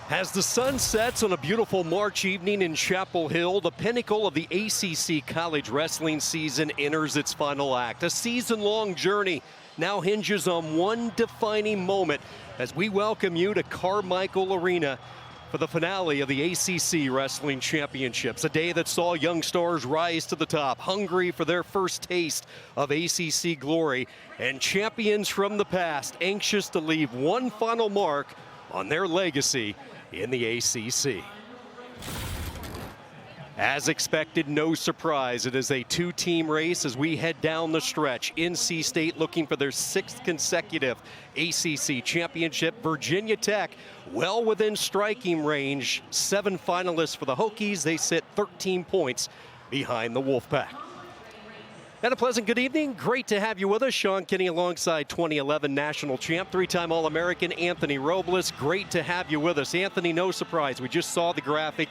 As the sun sets on a beautiful March evening in Chapel Hill, the pinnacle of the ACC college wrestling season enters its final act. A season-long journey now hinges on one defining moment as we welcome you to Carmichael Arena for the finale of the ACC Wrestling Championships. A day that saw young stars rise to the top, hungry for their first taste of ACC glory, and champions from the past anxious to leave one final mark on their legacy in the ACC. As expected, no surprise, it is a two-team race as we head down the stretch. NC State looking for their sixth consecutive ACC championship. Virginia Tech well within striking range. 7 finalists for the Hokies. They sit 13 points behind the Wolfpack. And a pleasant good evening. Great to have you with us. Sean Kinney alongside 2011 national champ, 3-time All-American Anthony Robles. Great to have you with us. Anthony, no surprise. We just saw the graphic.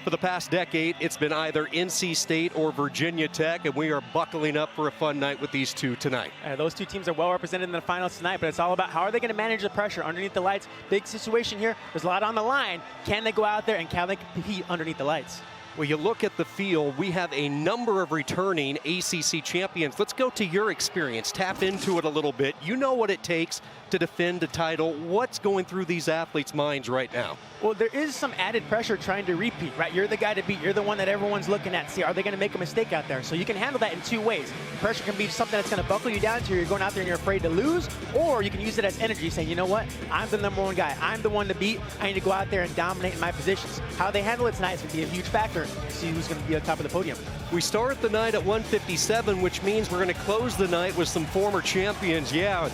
For the past decade, it's been either NC State or Virginia Tech, and we are buckling up for a fun night with these two tonight. Those two teams are well represented in the finals tonight, but it's all about how are they going to manage the pressure underneath the lights. Big situation here. There's a lot on the line. Can they go out there and can they compete underneath the lights? Well, you look at the field, we have a number of returning ACC champions. Let's go to your experience, tap into it a little bit. You know what it takes to defend a title. What's going through these athletes' minds right now? Well, there is some added pressure trying to repeat, right? You're the guy to beat. You're the one that everyone's looking at. See, are they going to make a mistake out there? So you can handle that in two ways. Pressure can be something that's going to buckle you down to you're going out there and you're afraid to lose, or you can use it as energy, saying, you know what? I'm the #1 guy. I'm the one to beat. I need to go out there and dominate in my positions. How they handle it tonight is going to be a huge factor. See who's going to be on top of the podium. We start the night at 157, which means we're going to close the night with some former champions. Yeah,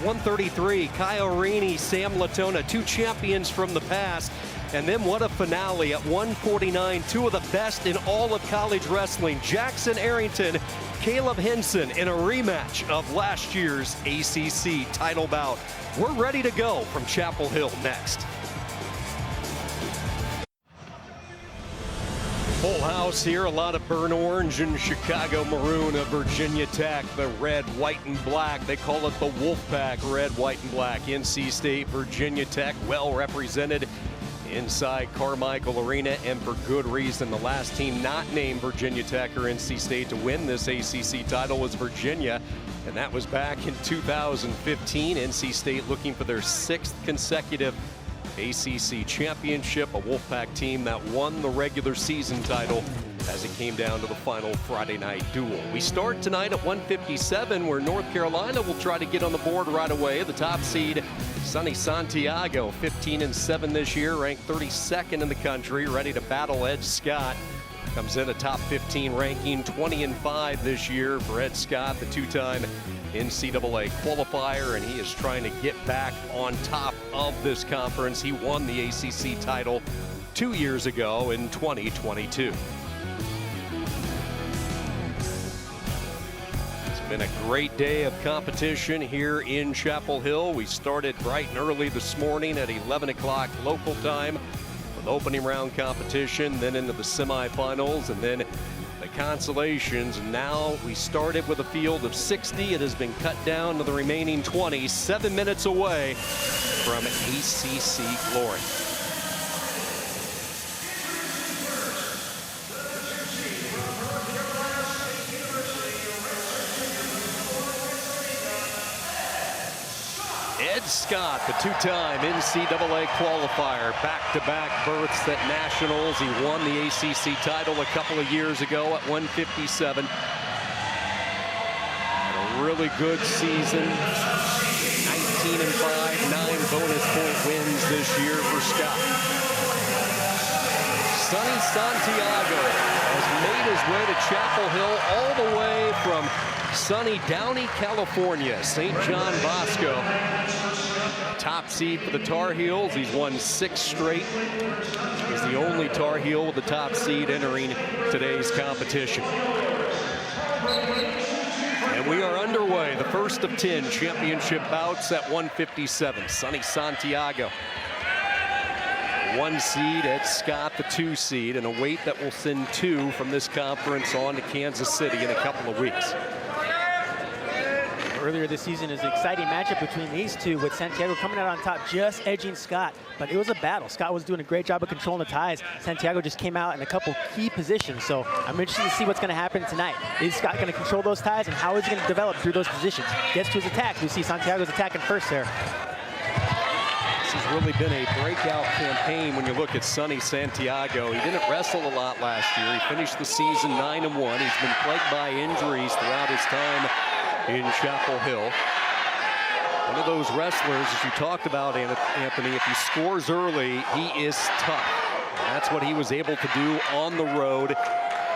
133, Kyle Rainey, Sam Latona, two champions from the past. And then what a finale at 149, two of the best in all of college wrestling. Jackson Arrington, Caleb Henson in a rematch of last year's ACC title bout. We're ready to go from Chapel Hill next. Full house here, a lot of burnt orange and Chicago maroon of Virginia Tech. The red, white, and black. They call it the Wolfpack, red, white, and black. NC State, Virginia Tech, well represented inside Carmichael Arena, and for good reason. The last team not named Virginia Tech or NC State to win this ACC title was Virginia, and that was back in 2015. NC State looking for their sixth consecutive ACC championship, a Wolfpack team that won the regular season title as it came down to the final Friday night duel. We start tonight at 157, where North Carolina will try to get on the board right away. The top seed, Sonny Santiago, 15-7 this year, ranked 32nd in the country, ready to battle Ed Scott. Comes in a top 15 ranking, 20-5 this year for Ed Scott, the two-time NCAA qualifier, and he is trying to get back on top of this conference. He won the ACC title 2 years ago in 2022. It's been a great day of competition here in Chapel Hill. We started bright and early this morning at 11 o'clock local time with opening round competition, then into the semifinals, and then the consolations. Now we started with a field of 60. It has been cut down to the remaining 20, 7 minutes away from ACC glory. Ed Scott, the two-time NCAA qualifier, back-to-back berths at Nationals. He won the ACC title a couple of years ago at 157. Had a really good season, 19-5, 9 bonus point wins this year for Scott. Sonny Santiago has made his way to Chapel Hill all the way from sunny Downey, California. St. John Bosco, top seed for the Tar Heels. He's won 6 straight. He's the only Tar Heel with the top seed entering today's competition. And we are underway, the first of 10 championship bouts at 157. Sonny Santiago, 1 seed, Ed Scott, the 2 seed, and a weight that will send 2 from this conference on to Kansas City in a couple of weeks. earlier this season is an exciting matchup between these two, with Santiago coming out on top, just edging Scott. But it was a battle. Scott was doing a great job of controlling the ties. Santiago just came out in a couple key positions. So I'm interested to see what's going to happen tonight. Is Scott going to control those ties, and how is he going to develop through those positions? Gets to his attack. We see Santiago's attacking first there. This has really been a breakout campaign when you look at Sonny Santiago. He didn't wrestle a lot last year. He finished the season 9-1. He's been plagued by injuries throughout his time in Chapel Hill. One of those wrestlers, as you talked about, Anthony, if he scores early, he is tough. And that's what he was able to do on the road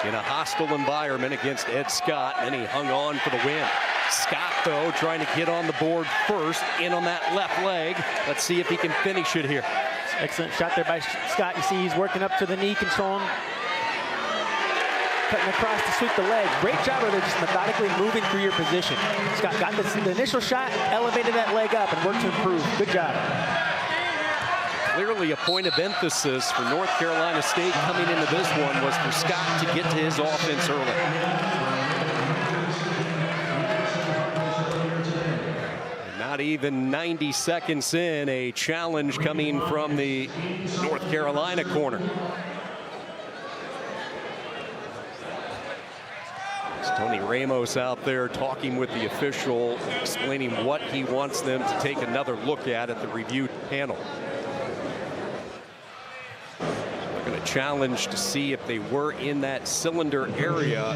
in a hostile environment against Ed Scott, and then he hung on for the win. Scott, though, trying to get on the board first, in on that left leg. Let's see if he can finish it here. Excellent shot there by Scott. You see he's working up to the knee, controlling, cutting across to sweep the leg. Great job of there, just methodically moving through your position. Scott got the initial shot, elevated that leg up, and worked to improve. Good job. Clearly a point of emphasis for North Carolina State coming into this one was for Scott to get to his offense early. Not even 90 seconds in, a challenge coming from the North Carolina corner. It's Tony Ramos out there talking with the official, explaining what he wants them to take another look at the review panel. Challenge to see if they were in that cylinder area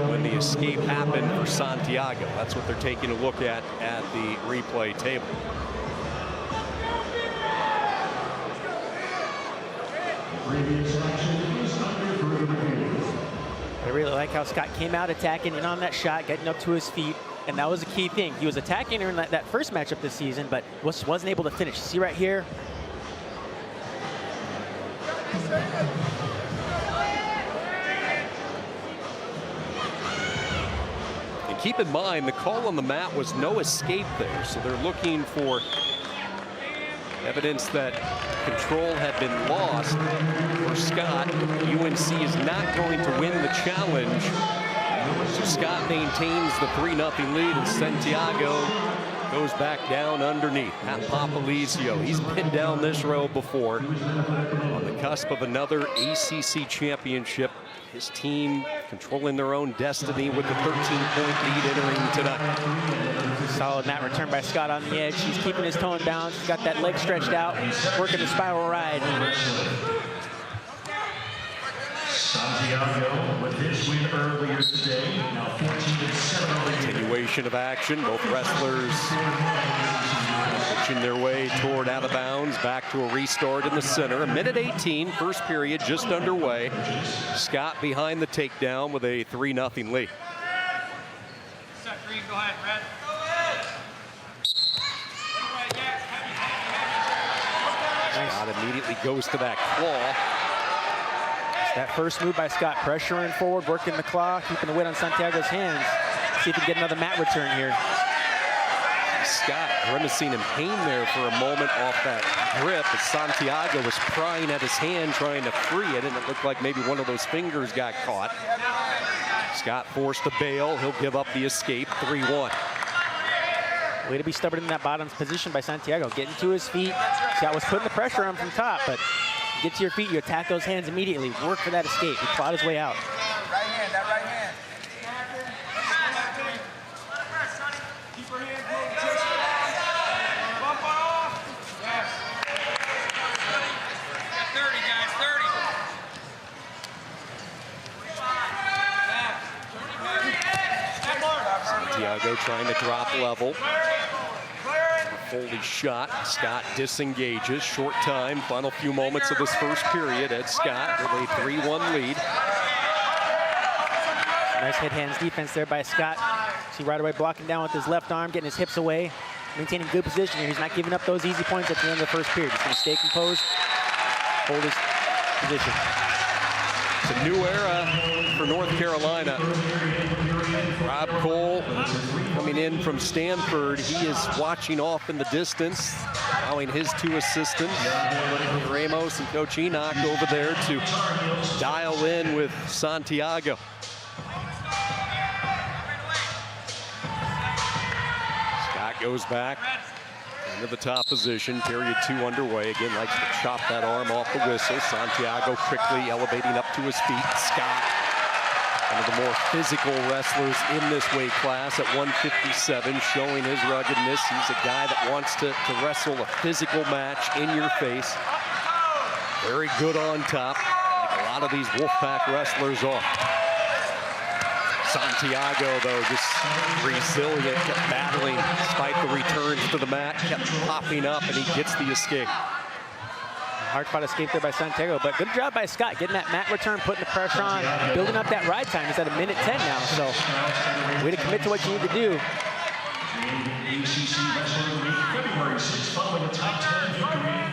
when the escape happened for Santiago. That's what they're taking a look at the replay table. I really like how Scott came out attacking and on that shot, getting up to his feet, and that was a key thing. He was attacking her in that first matchup this season, but wasn't able to finish. See right here? And keep in mind, the call on the mat was no escape there, so they're looking for evidence that control had been lost for Scott. UNC is not going to win the challenge, so Scott maintains the 3-0 lead, and Santiago goes back down underneath. Pat Papalizio, he's been down this road before. On the cusp of another ACC championship. His team controlling their own destiny with the 13-point lead entering tonight. Solid mat return by Scott on the edge. He's keeping his toe in balance. He's got that leg stretched out, working the spiral ride. Santiago with his win earlier today, now 14-7. Continuation of action, both wrestlers pushing their way toward out of bounds, back to a restart in the center. 1:18, first period just underway. Scott behind the takedown with a 3-0 lead. Go ahead, Brad. Scott immediately goes to that claw. That first move by Scott, pressuring forward, working the claw, keeping the weight on Santiago's hands. See if he can get another mat return here. Scott grimacing in pain there for a moment off that grip as Santiago was prying at his hand trying to free it, and it looked like maybe one of those fingers got caught. Scott forced to bail. He'll give up the escape, 3-1. Way to be stubborn in that bottom position by Santiago, getting to his feet. Scott was putting the pressure on from top, but get to your feet, you attack those hands immediately. Work for that escape. He clawed his way out. Right hand, that right hand. Keep your hands moving. Bump off. Yes. 30, guys, 30. Santiago trying to drop level. Foley shot. Scott disengages. Short time. Final few moments of this first period. Ed Scott with a 3-1 lead. Nice head hands defense there by Scott. See right away blocking down with his left arm, getting his hips away, maintaining good position here. He's not giving up those easy points at the end of the first period. He's going to stay composed, hold his position. It's a new era for North Carolina. Rob Cole coming in from Stanford. He is watching off in the distance, allowing his two assistants, Ramos and Coach Enoch, over there to dial in with Santiago. Scott goes back into the top position. Period 2 underway. Again, likes to chop that arm off the whistle. Santiago quickly elevating up to his feet. Scott, one of the more physical wrestlers in this weight class at 157, showing his ruggedness. He's a guy that wants to wrestle a physical match in your face. Very good on top, like a lot of these Wolfpack wrestlers are. Santiago, though, just resilient, kept battling despite the returns to the mat, kept popping up, and he gets the escape. Hard fought escape there by Santiago, but good job by Scott getting that mat return, putting the pressure on, building up that ride time. He's at 1:10 now, so way to commit to what you need to do. ACC Wrestling Week, February 6th, following a top 10 victory.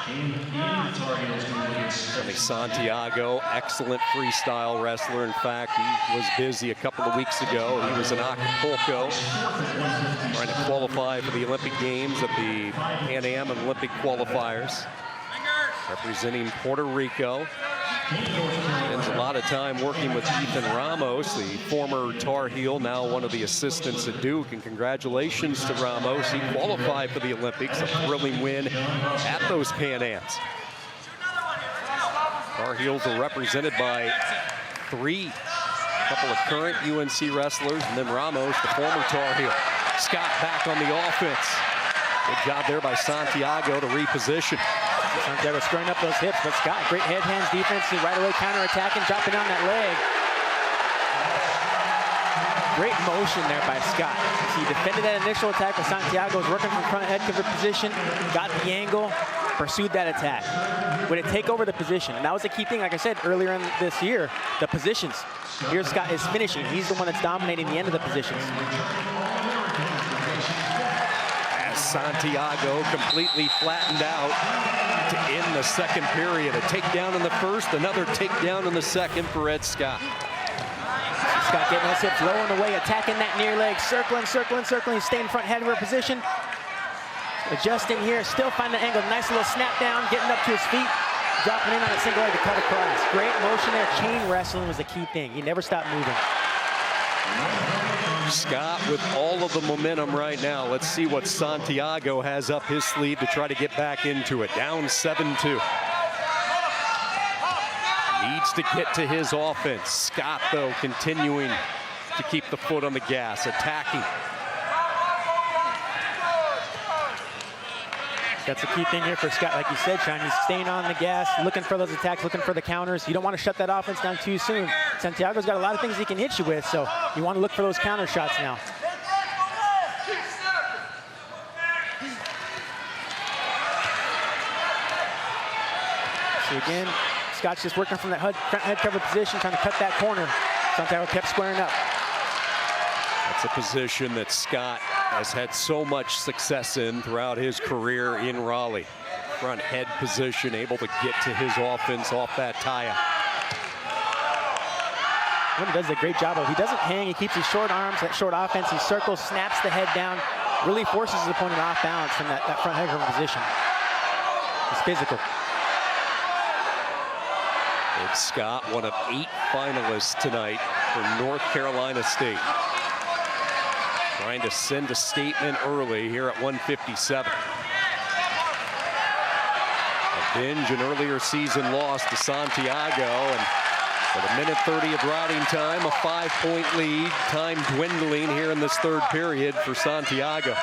Came in the Tar Heels against Santiago, excellent freestyle wrestler. In fact, he was busy a couple of weeks ago. He was in Acapulco trying to qualify for the Olympic Games at the Pan Am and Olympic qualifiers, representing Puerto Rico. Spends a lot of time working with Ethan Ramos, the former Tar Heel, now one of the assistants at Duke. And congratulations to Ramos. He qualified for the Olympics, a thrilling win at those Pan Ams. Tar Heels are represented by 3, a couple of current UNC wrestlers, and then Ramos, the former Tar Heel. Scott back on the offense. Good job there by Santiago to reposition. Santiago squaring up those hips, but Scott, great head hands defense, right away counter-attacking, dropping down that leg. Great motion there by Scott. He defended that initial attack, but Santiago was working from front head cover position, got the angle, pursued that attack. Way to take over the position, and that was the key thing, like I said earlier in this year, the positions. Here Scott is finishing. He's the one that's dominating the end of the positions. Santiago completely flattened out to end the second period. A takedown in the first, another takedown in the second for Ed Scott. Scott getting those hips low on the way, attacking that near leg, circling, circling, circling. He's staying front head position. Adjusting here, still find the angle. Nice little snap down, getting up to his feet, dropping in on a single leg to cut across. Great motion there. Chain wrestling was the key thing. He never stopped moving. Scott with all of the momentum right now. Let's see what Santiago has up his sleeve to try to get back into it. Down 7-2. Needs to get to his offense. Scott, though, continuing to keep the foot on the gas, attacking. That's the key thing here for Scott. Like you said, Sean, he's staying on the gas, looking for those attacks, looking for the counters. You don't want to shut that offense down too soon. Santiago's got a lot of things he can hit you with, so you want to look for those counter shots now. So again, Scott's just working from that front head cover position, trying to cut that corner. Santiago kept squaring up. That's a position that Scott has had so much success in throughout his career in Raleigh. Front head position, able to get to his offense off that tie-up. He does a great job of, he doesn't hang, he keeps his short arms, that short offense, he circles, snaps the head down, really forces his opponent off balance from that front head cover position. He's physical. Ed Scott, one of 8 finalists tonight for North Carolina State. Trying to send a statement early here at 157. A binge, an earlier season loss to Santiago, and with 1:30 of riding time, a 5-point lead. Time dwindling here in this third period for Santiago.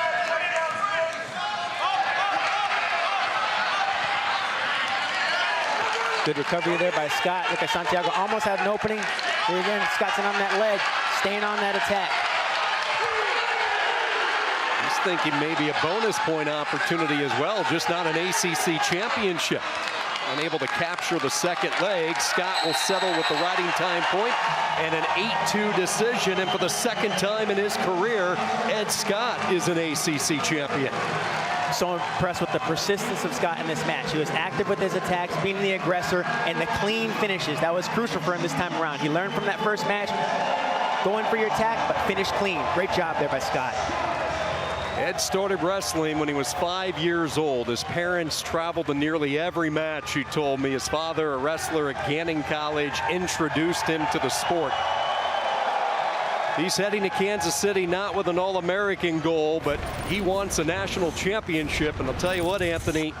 Good recovery there by Scott. Look at Santiago, almost had an opening. Here again, Scott's in on that leg, staying on that attack. He's thinking maybe a bonus point opportunity as well, just not an ACC championship. Unable to capture the second leg, Scott will settle with the riding time point and an 8-2 decision. And for the second time in his career, Ed Scott is an ACC champion. So impressed with the persistence of Scott in this match. He was active with his attacks, being the aggressor, and the clean finishes. That was crucial for him this time around. He learned from that first match, going for your attack, but finish clean. Great job there by Scott. Ed started wrestling when he was 5 years old. His parents traveled to nearly every match, he told me. His father, a wrestler at Gannon College, introduced him to the sport. He's heading to Kansas City not with an All-American goal, but he wants a national championship. And I'll tell you what, Anthony,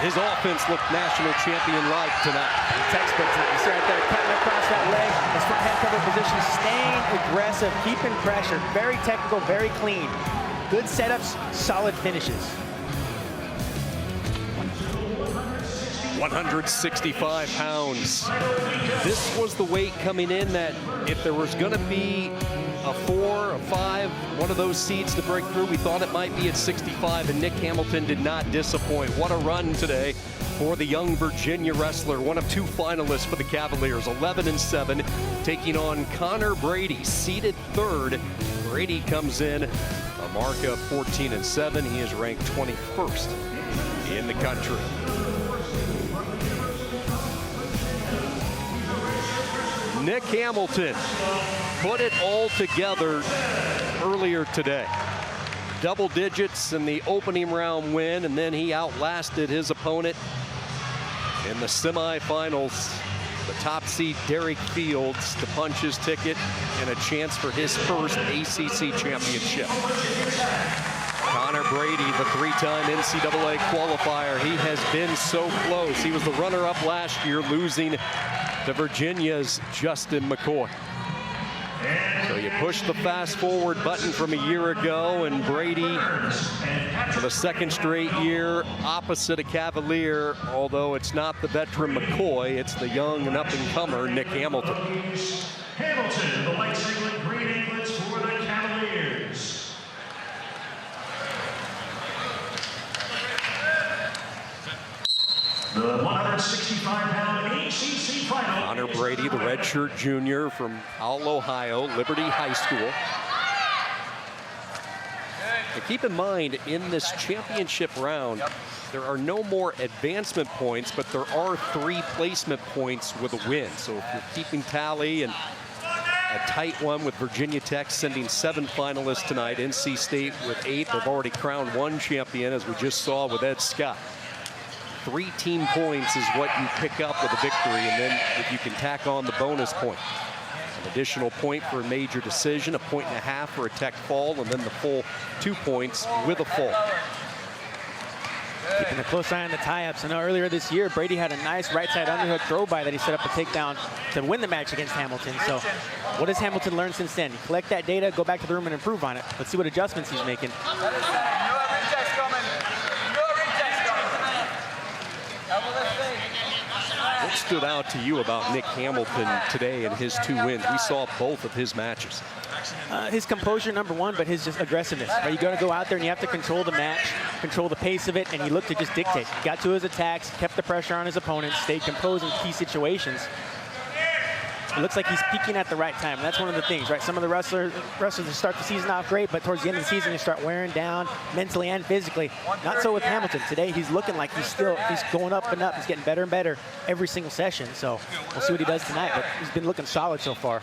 his offense looked national champion-like tonight. Textbook tonight. You see right there, cutting across that leg. His foot hand cover position, staying aggressive, keeping pressure. Very technical, very clean. Good setups, solid finishes. 165 pounds. This was the weight coming in that if there was going to be a 4, a 5, one of those seeds to break through, we thought it might be at 65, and Nick Hamilton did not disappoint. What a run today for the young Virginia wrestler, one of 2 finalists for the Cavaliers, 11-7, taking on Connor Brady, seeded 3rd. Brady comes in a mark of 14-7. He is ranked 21st in the country. Nick Hamilton put it all together earlier today. Double digits in the opening round win, and then he outlasted his opponent in the semifinals. The top seed Derek Fields to punch his ticket and a chance for his first ACC championship. Connor Brady, the 3-time NCAA qualifier. He has been so close. He was the runner-up last year, losing to Virginia's Justin McCoy. So you push the fast forward button from a year ago, and Brady, for the 2nd straight year, opposite a Cavalier, although it's not the veteran McCoy, it's the young and up-and-comer Nick Hamilton. Hamilton, the white singlet, green anklets for the Cavaliers. The 165-pound ACC final. Connor Brady, the redshirt junior from Powell, Ohio, Liberty High School. And keep in mind, in this championship round, there are no more advancement points, but there are 3 placement points with a win. So if you're keeping tally, and a tight one with Virginia Tech sending 7 finalists tonight, NC State with 8. They've already crowned 1 champion, as we just saw with Ed Scott. 3 team points is what you pick up with a victory, and then if you can tack on the bonus point. An additional point for a major decision, 1.5 points for a tech fall, and then the full 2 points with a fall. Keeping a close eye on the tie-ups. I know earlier this year, Brady had a nice right side underhook throw by that he set up a takedown to win the match against Hamilton. So what has Hamilton learned since then? Collect that data, go back to the room and improve on it. Let's see what adjustments he's making. What stood out to you about Nick Hamilton today in his 2 wins? We saw both of his matches. His composure, number 1, but his just aggressiveness. Right? You got to go out there and you have to control the match, control the pace of it, and he looked to just dictate. Got to his attacks, kept the pressure on his opponents, stayed composed in key situations. It looks like he's peaking at the right time, and that's one of the things, right? Some of the wrestlers start the season off great, but towards the end of the season, they start wearing down mentally and physically. Not so with Hamilton. Today, he's looking like he's going up and up. He's getting better and better every single session. So we'll see what he does tonight, but he's been looking solid so far.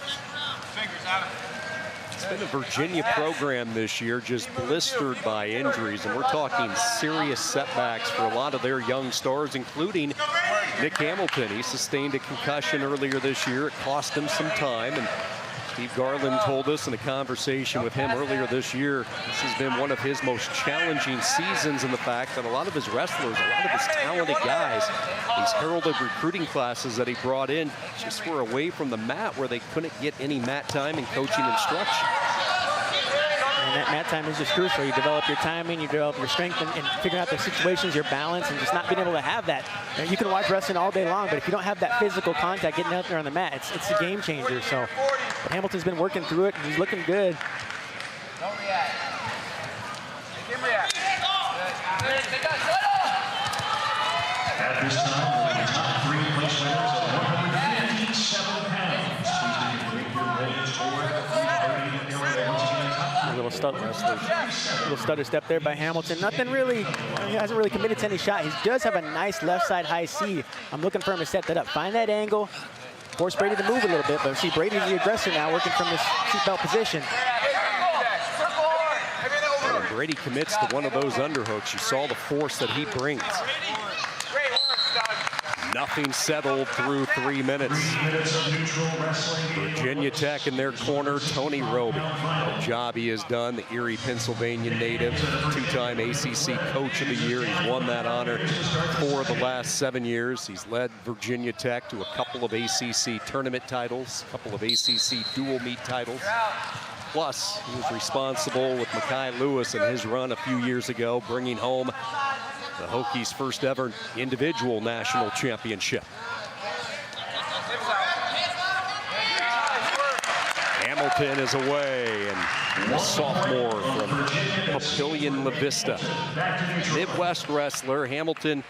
It's been a Virginia program this year just blistered by injuries, and we're talking serious setbacks for a lot of their young stars, including Nick Hamilton. He sustained a concussion earlier this year. It cost him some time, and Steve Garland told us in a conversation with him earlier this year, this has been one of his most challenging seasons, in the fact that a lot of his wrestlers, a lot of his talented guys, these heralded recruiting classes that he brought in just were away from the mat, where they couldn't get any mat time and coaching instruction. And that mat time is just crucial. You develop your timing, you develop your strength, and figuring out the situations, your balance, and just not being able to have that. You can watch wrestling all day long, but if you don't have that physical contact getting out there on the mat, it's a game changer. So but Hamilton's been working through it, and he's looking good. Don't react. Make him react. At this time, the top 3 place winners of 157 pounds. Please make your way toward the podium area once again. A little stutter step there by Hamilton. Nothing really, he hasn't really committed to any shot. He does have a nice left side high C. I'm looking for him to set that up. Find that angle, force Brady to move a little bit, but see, Brady's the aggressor now, working from this seatbelt position. And Brady commits to one of those underhooks. You saw the force that he brings. Nothing settled through 3 minutes. 3 minutes of neutral wrestling. Virginia Tech in their corner, Tony Roby. The job he has done, the Erie, Pennsylvania native, two-time ACC Coach of the Year. He's won that honor 4 of the last 7 years. He's led Virginia Tech to a couple of ACC tournament titles, a couple of ACC dual meet titles. Plus, he was responsible with Mekhi Lewis in his run a few years ago, bringing home the Hokies' first ever individual national championship. Hamilton is away, and the sophomore from Papillion La Vista. Midwest wrestler, Hamilton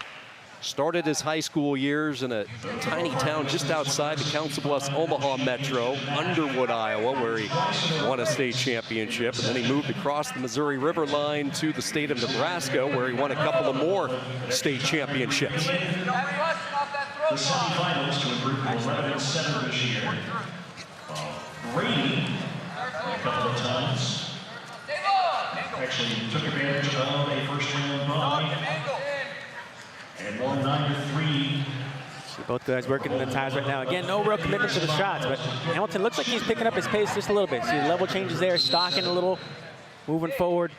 started his high school years in a tiny town just outside the Council Bluffs, Omaha metro, Underwood, Iowa, where he won a state championship. And then he moved across the Missouri River line to the state of Nebraska, where he won a couple of more state championships. The semifinals to a group of 11 and 7 this year. Brady, a couple of times, actually took advantage of a first round bye. And won 9-3. See both guys working in the ties right now. Again, no real commitment to the shots, but Hamilton looks like he's picking up his pace just a little bit. See the level changes there, stocking a little, moving forward.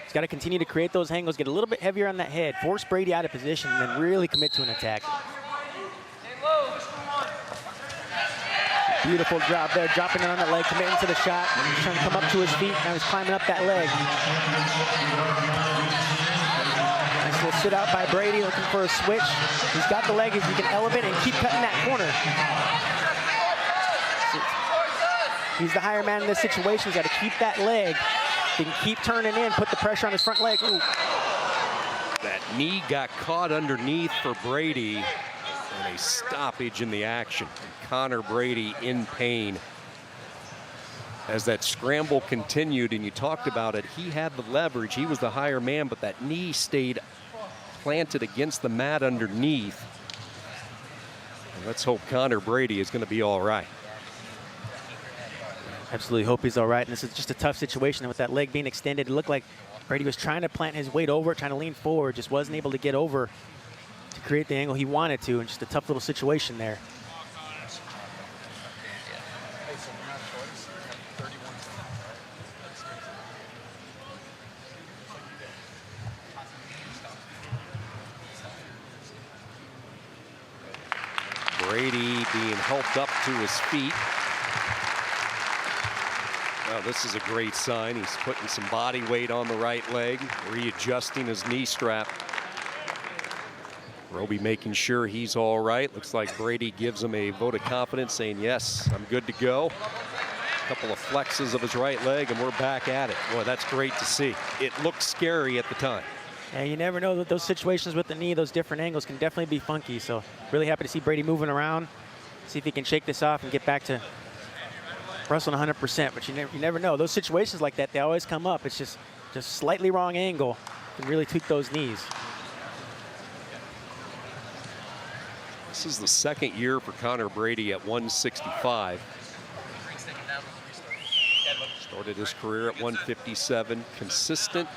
He's got to continue to create those angles, get a little bit heavier on that head, force Brady out of position, and then really commit to an attack. Beautiful job there, dropping it on that leg, committing to the shot. He's trying to come up to his feet, now he's climbing up that leg. Nice little sit out by Brady, looking for a switch. He's got the leg, he can elevate and keep cutting that corner. He's the higher man in this situation. He's got to keep that leg. He can keep turning in, put the pressure on his front leg. Ooh. That knee got caught underneath for Brady, and a stoppage in the action. And Connor Brady in pain. As that scramble continued, and you talked about it, he had the leverage, he was the higher man, but that knee stayed planted against the mat underneath. And let's hope Connor Brady is going to be all right. Absolutely hope he's all right, and this is just a tough situation. And with that leg being extended, it looked like Brady was trying to plant his weight over, trying to lean forward, just wasn't able to get over to create the angle he wanted to, and just a tough little situation there. Brady being helped up to his feet. Well, this is a great sign. He's putting some body weight on the right leg, readjusting his knee strap. Roby making sure he's all right. Looks like Brady gives him a vote of confidence, saying, yes, I'm good to go. A couple of flexes of his right leg, and we're back at it. Boy, that's great to see. It looked scary at the time. Yeah, you never know that those situations with the knee, those different angles can definitely be funky. So really happy to see Brady moving around, see if he can shake this off and get back to wrestling 100%. But you never know. Those situations like that, they always come up. It's just slightly wrong angle can really tweak those knees. This is the second year for Connor Brady at 165. Started his career at 157. Consistent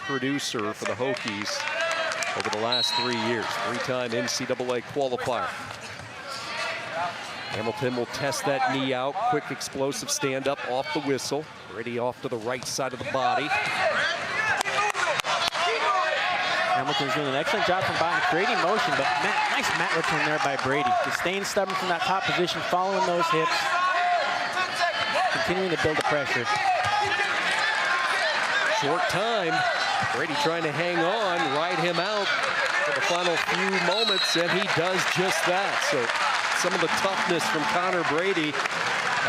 producer for the Hokies over the last 3 years. Three-time NCAA qualifier. Hamilton will test that knee out. Quick, explosive stand-up off the whistle. Brady off to the right side of the body. Hamilton's doing an excellent job from behind, creating motion, but nice mat return there by Brady. Just staying stubborn from that top position, following those hips, continuing to build the pressure. Short time. Brady trying to hang on, ride him out for the final few moments, and he does just that. So some of the toughness from Connor Brady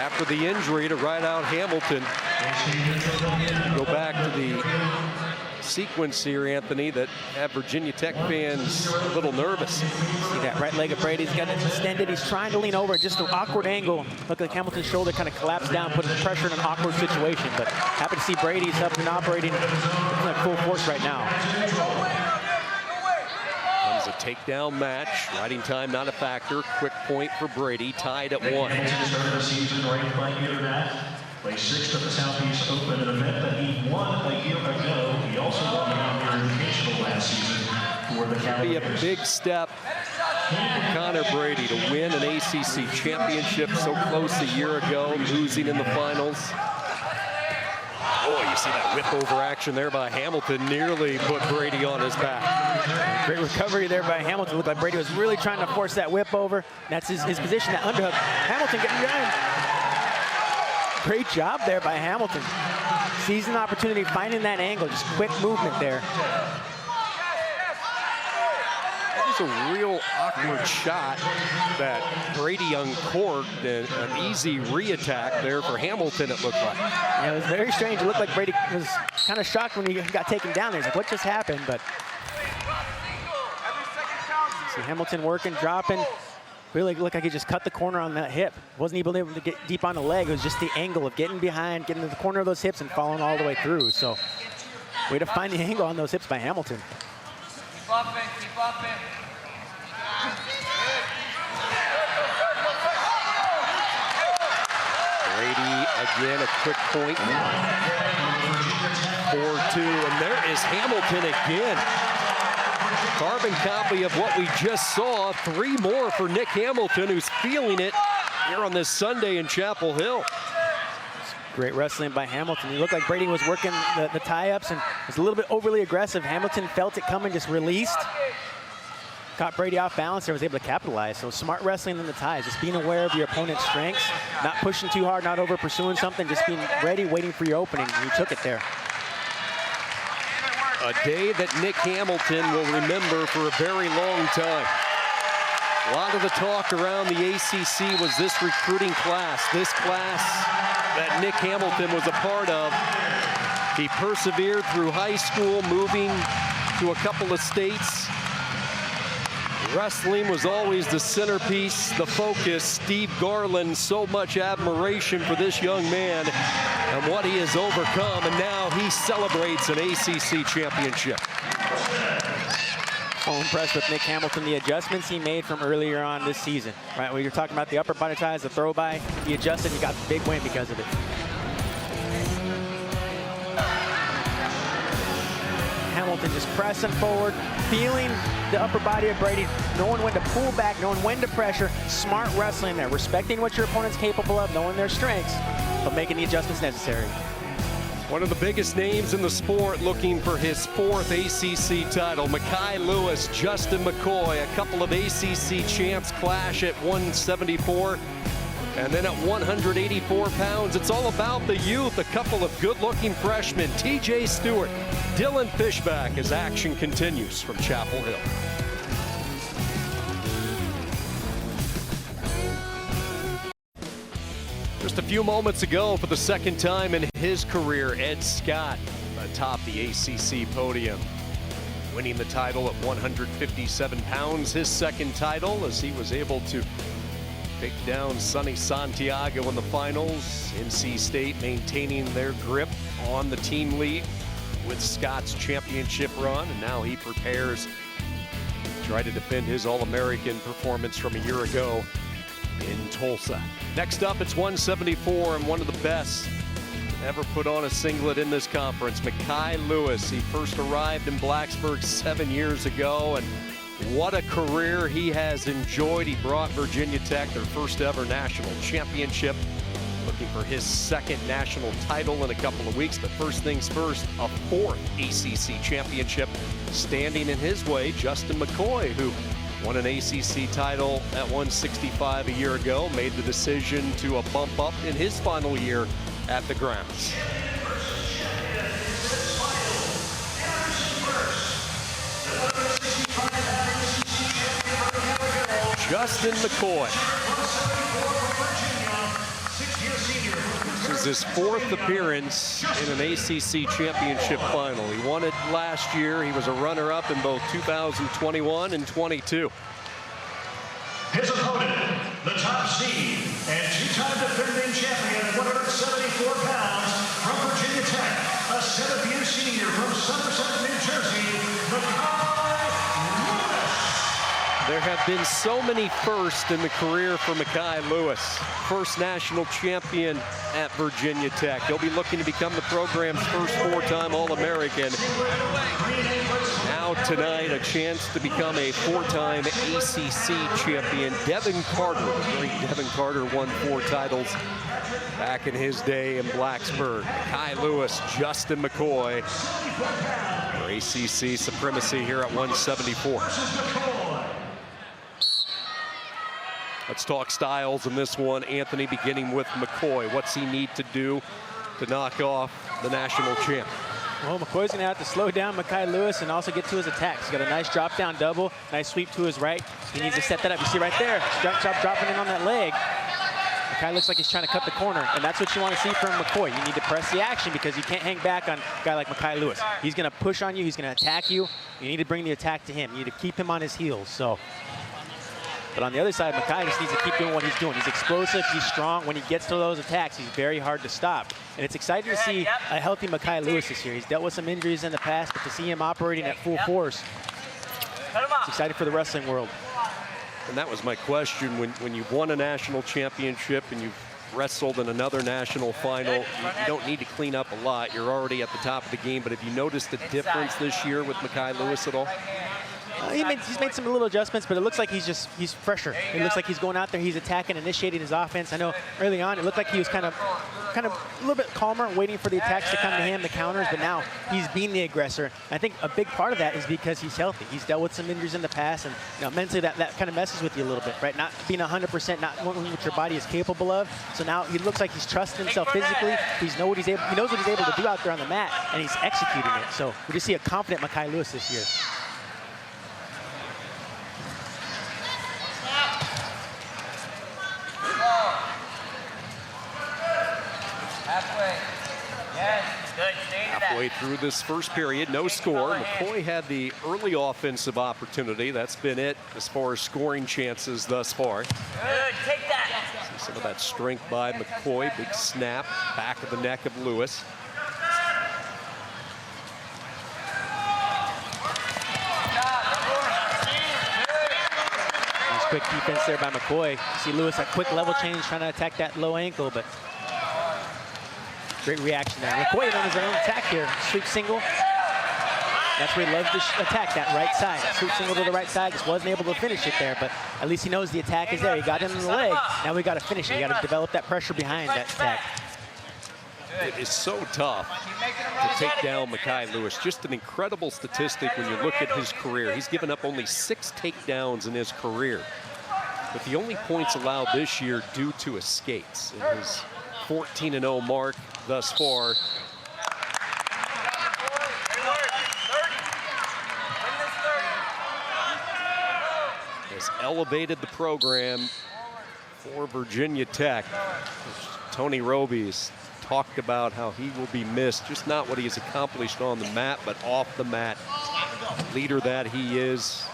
after the injury to ride out Hamilton. Go back to the sequence here, Anthony, that have Virginia Tech fans a little nervous. See that right leg of Brady's got it extended. He's trying to lean over, just an awkward angle. Look like Hamilton's shoulder kind of collapsed down, putting pressure in an awkward situation. But happy to see Brady's up and operating at full force right now. Comes a takedown match. Riding time not a factor. Quick point for Brady, tied at 1. Hamilton started the season ranked by Internet. Placed 6th at the Southeast Open, an event that he won a year ago. He also won the Mountaineer Invitational last season, Be a big step for Connor Brady to win an ACC championship so close a year ago, losing in the finals. Oh, you see that whip over action there by Hamilton, nearly put Brady on his back. Great recovery there by Hamilton. Looked like Brady was really trying to force that whip over. That's his position, that underhook. Hamilton getting down. Great job there by Hamilton. Seizing the opportunity, finding that angle, just quick movement there. That was a real awkward shot that Brady uncorked, and an easy re-attack there for Hamilton, it looked like. Yeah, it was very strange. It looked like Brady was kind of shocked when he got taken down there. He's like, what just happened? But see Hamilton working, dropping. Really looked like he just cut the corner on that hip. Wasn't even able to get deep on the leg. It was just the angle of getting behind, getting to the corner of those hips and falling all the way through. So way to find the angle on those hips by Hamilton. Keep bumping, keep bumping. Brady again, a quick point. 4-2, and there is Hamilton again. Carbon copy of what we just saw. 3 more for Nick Hamilton, who's feeling it here on this Sunday in Chapel Hill. Great wrestling by Hamilton. He looked like Brady was working the tie-ups and was a little bit overly aggressive. Hamilton felt it coming, just released. Caught Brady off balance and was able to capitalize. So smart wrestling in the ties, just being aware of your opponent's strengths, not pushing too hard, not over pursuing something, just being ready, waiting for your opening. And he took it there. A day that Nick Hamilton will remember for a very long time. A lot of the talk around the ACC was this recruiting class, this class that Nick Hamilton was a part of. He persevered through high school, moving to a couple of states. Wrestling was always the centerpiece, the focus. Steve Garland, so much admiration for this young man and what he has overcome, and now he celebrates an ACC championship. So impressed with Nick Hamilton, the adjustments he made from earlier on this season. Right, when you're talking about the upper body ties, the throw by, he adjusted, he got the big win because of it. Hamilton just pressing forward, feeling the upper body of Brady, knowing when to pull back, knowing when to pressure. Smart wrestling there, respecting what your opponent's capable of, knowing their strengths, but making the adjustments necessary. One of the biggest names in the sport looking for his 4th ACC title. Mekhi Lewis, Justin McCoy, a couple of ACC champs clash at 174. And then at 184 pounds, it's all about the youth. A couple of good-looking freshmen, TJ Stewart, Dylan Fishback, as action continues from Chapel Hill. Just a few moments ago, for the second time in his career, Ed Scott atop the ACC podium, winning the title at 157 pounds, his second title, as he was able to take down Sonny Santiago in the finals. NC State maintaining their grip on the team lead with Scott's championship run, and now he prepares to try to defend his All-American performance from a year ago in Tulsa. Next up, it's 174, and one of the best ever put on a singlet in this conference, Mekhi Lewis. He first arrived in Blacksburg 7 years ago, and what a career he has enjoyed. He brought Virginia Tech their first ever national championship, looking for his 2nd national title in a couple of weeks. But first things first, a 4th ACC championship standing in his way. Justin McCoy, who won an ACC title at 165 a year ago, made the decision to a bump up in his final year at the grounds. Justin McCoy. This is his 4th appearance in an ACC championship final. He won it last year. He was a runner-up in both 2021 and 22. His opponent, the top seed and 2-time defending champion at 174 pounds from Virginia Tech, a 7th-year senior from Somerset, New Jersey, Mekhi Lewis. There have been so many firsts in the career for Mekhi Lewis. First national champion at Virginia Tech. He'll be looking to become the program's first 4-time All-American. Now out tonight, a chance to become a 4-time ACC champion. Devin Carter, the great Devin Carter, won 4 titles back in his day in Blacksburg. Kai Lewis, Justin McCoy for ACC supremacy here at 174. Let's talk styles in this one. Anthony, beginning with McCoy. What's he need to do to knock off the national champ? Well, McCoy's going to have to slow down Makai Lewis and also get to his attacks. He's got a nice drop down double, nice sweep to his right. He needs to set that up. You see right there, dropping in on that leg. Makai looks like he's trying to cut the corner, and that's what you want to see from McCoy. You need to press the action because you can't hang back on a guy like Makai Lewis. He's going to push on you. He's going to attack you. You need to bring the attack to him. You need to keep him on his heels. But on the other side, Makai just needs to keep doing what he's doing. He's explosive, he's strong. When he gets to those attacks, he's very hard to stop. And it's exciting to see a healthy Makai Lewis this year. He's dealt with some injuries in the past, but to see him operating at full force, it's exciting for the wrestling world. And that was my question. When you've won a national championship and you've wrestled in another national final, you don't need to clean up a lot. You're already at the top of the game. But have you noticed a difference this year with Makai Lewis at all? He's made some little adjustments, but it looks like he's fresher. It looks like he's going out there, he's attacking, initiating his offense. I know early on it looked like he was kind of a little bit calmer, waiting for the attacks to come to him, the counters, but now he's being the aggressor. And I think a big part of that is because he's healthy. He's dealt with some injuries in the past, and mentally that kind of messes with you a little bit, right? Not being 100%, not what your body is capable of. So now he looks like he's trusting himself physically. He knows what he's able to do out there on the mat, and he's executing it. So we just see a confident Makai Lewis this year. Halfway through this first period, no score. McCoy had the early offensive opportunity. That's been it as far as scoring chances thus far. Good, take that. See some of that strength by McCoy. Big snap, back of the neck of Lewis. Nice quick defense there by McCoy. You see Lewis, a quick level change, trying to attack that low ankle, but great reaction there. McCoy on his own attack here. Sweep single. That's where he loves to attack, that right side. Sweep single to the right side. Just wasn't able to finish it there, but at least he knows the attack is there. He got him in the leg. Now we got to finish it. You got to develop that pressure behind that attack. It is so tough to take down Makai Lewis. Just an incredible statistic when you look at his career. He's given up only 6 takedowns in his career, but the only points allowed this year due to escapes. In his 14-0 mark thus far. Has elevated the program for Virginia Tech. Tony Roby's talked about how he will be missed, just not what he has accomplished on the mat, but off the mat. Leader that he is,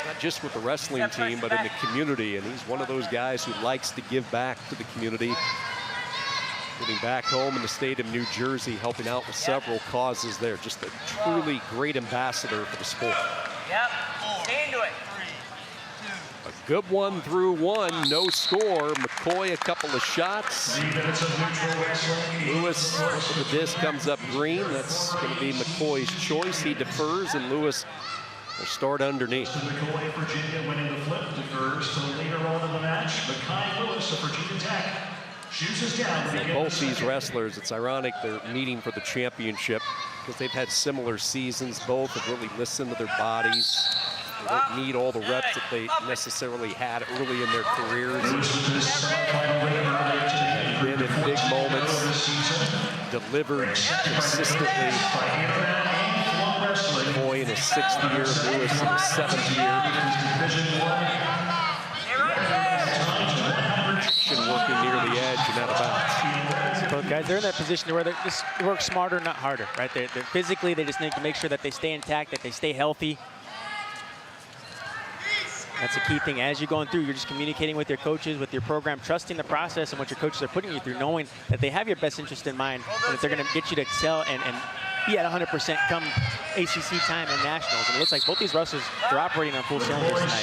not just with the wrestling team, but in the community. And he's one of those guys who likes to give back to the community. Getting back home in the state of New Jersey, helping out with several causes there. Just a truly great ambassador for the sport. Yep, stay into it. A good 1 through 1, no score. McCoy a couple of shots. 3 minutes of neutral wrestling. Lewis, the disc comes up green. That's going to be McCoy's choice. He defers, and Lewis will start underneath. McCoy, Virginia, winning the flip, defers to the leader on in the match, Makai Lewis of Virginia Tech. Both these wrestlers, it's ironic they're meeting for the championship because they've had similar seasons. Both have really listened to their bodies. They don't need all the reps that they necessarily had early in their careers. They've been in big moments, delivered consistently. McCoy in his 6th year, Lewis in his 7th year. Working near the edge and out of bounds. So both guys, they're in that position where they just work smarter, not harder, right? They're physically, they just need to make sure that they stay intact, that they stay healthy. That's a key thing. As you're going through, you're just communicating with your coaches, with your program, trusting the process and what your coaches are putting you through, knowing that they have your best interest in mind and that they're going to get you to excel and be at 100% come ACC time and nationals. And it looks like both these wrestlers, they're operating on full cylinders tonight.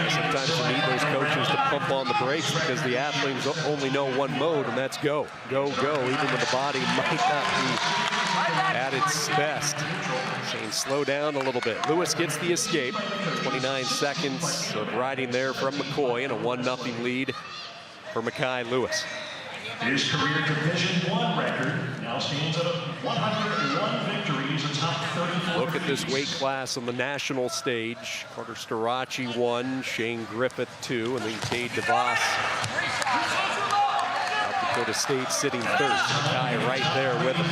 Sometimes you need those coaches to pump on the brakes because the athletes only know one mode, and that's go, go, go, even when the body might not be at its best. Saying slow down a little bit. Lewis gets the escape. 29 seconds of riding there from McCoy and a 1-0 lead for Mekhi Lewis. His career Division I record now stands at 101 victories, atop 34. Look at this weight class on the national stage. Carter Starace won, Shane Griffith 2, and then Cade DeVos. South Dakota State sitting third. Mekhi right there with him.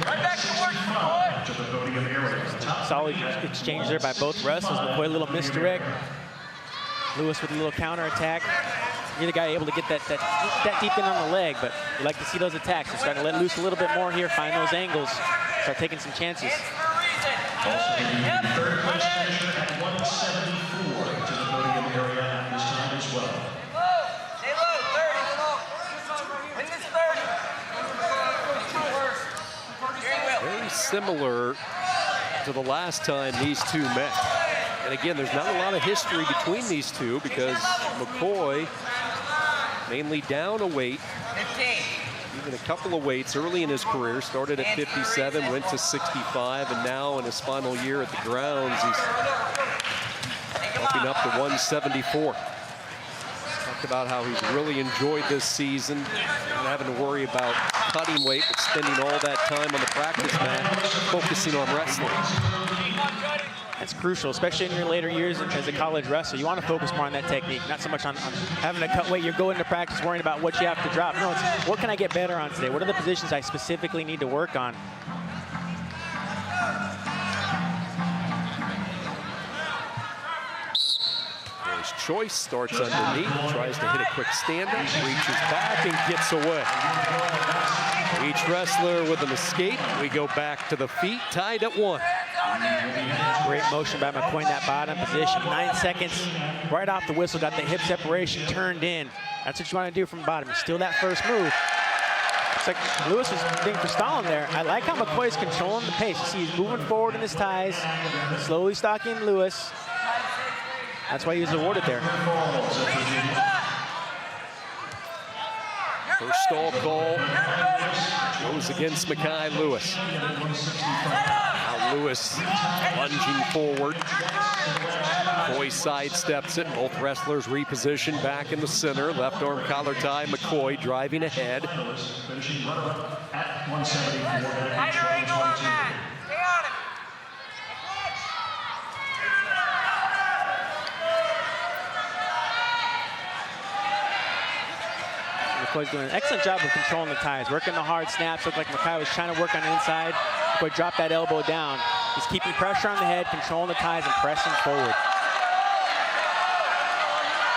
Right back to work, McCoy. To the podium area. Solid exchange there by both wrestlers. McCoy a little misdirect. Lewis with a little counterattack. You're the guy able to get that deep in on the leg, but you like to see those attacks. They're starting to let loose a little bit more here, find those angles, start taking some chances. Also the third place finisher at 174 to the podium area at this time as well. Low. Stay low. 30. Win this 30. Steering wheel. Very similar to the last time these two met. And again, there's not a lot of history between these two because McCoy mainly down a weight, 15. even a couple of weights early in his career. Started at 57, went to 65, and now in his final year at the grounds, he's bumping up to 174. Talked about how he's really enjoyed this season, not having to worry about cutting weight, but spending all that time on the practice mat, focusing on wrestling. That's crucial, especially in your later years as a college wrestler. You want to focus more on that technique, not so much on having to cut weight. You're going to practice worrying about what you have to drop. No, it's what can I get better on today? What are the positions I specifically need to work on? His choice starts underneath, tries to hit a quick stand-up, reaches back and gets away. Each wrestler with an escape. We go back to the feet, tied at 1. Great motion by McCoy in that bottom position. 9 seconds right off the whistle, got the hip separation turned in. That's what you want to do from the bottom. Steal that first move. It's like Lewis was being for stalling there. I like how McCoy's controlling the pace. You see he's moving forward in his ties, slowly stalking Lewis. That's why he was awarded there. First stall call goes against Mekhi Lewis. Now Lewis lunging forward. McCoy sidesteps it. Both wrestlers reposition back in the center. Left arm collar tie. McCoy driving ahead. Finishing runner-up at 174. Tighter angle on that. Stay on him. McCoy's doing an excellent job of controlling the ties, working the hard snaps. Looked like Mekhi was trying to work on the inside. McCoy dropped that elbow down. He's keeping pressure on the head, controlling the ties, and pressing forward.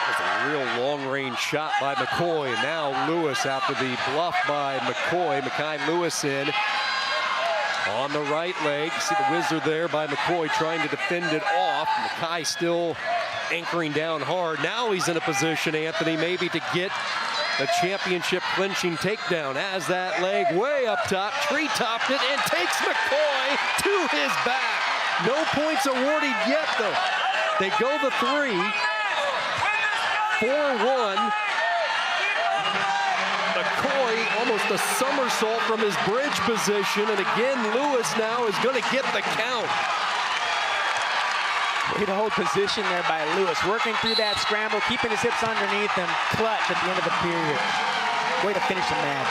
That's a real long-range shot by McCoy. And now Lewis after the bluff by McCoy. Mekhi Lewis in on the right leg. See the whizzer there by McCoy trying to defend it off. Mekhi still anchoring down hard. Now he's in a position, Anthony, maybe to get the championship clinching takedown. As that leg way up top, tree-topped it and takes McCoy to his back. No points awarded yet though. They go the 3, 4-1. McCoy almost a somersault from his bridge position, and again Lewis now is going to get the count. Way to hold position there by Lewis, working through that scramble, keeping his hips underneath him, clutch at the end of the period. Way to finish the match.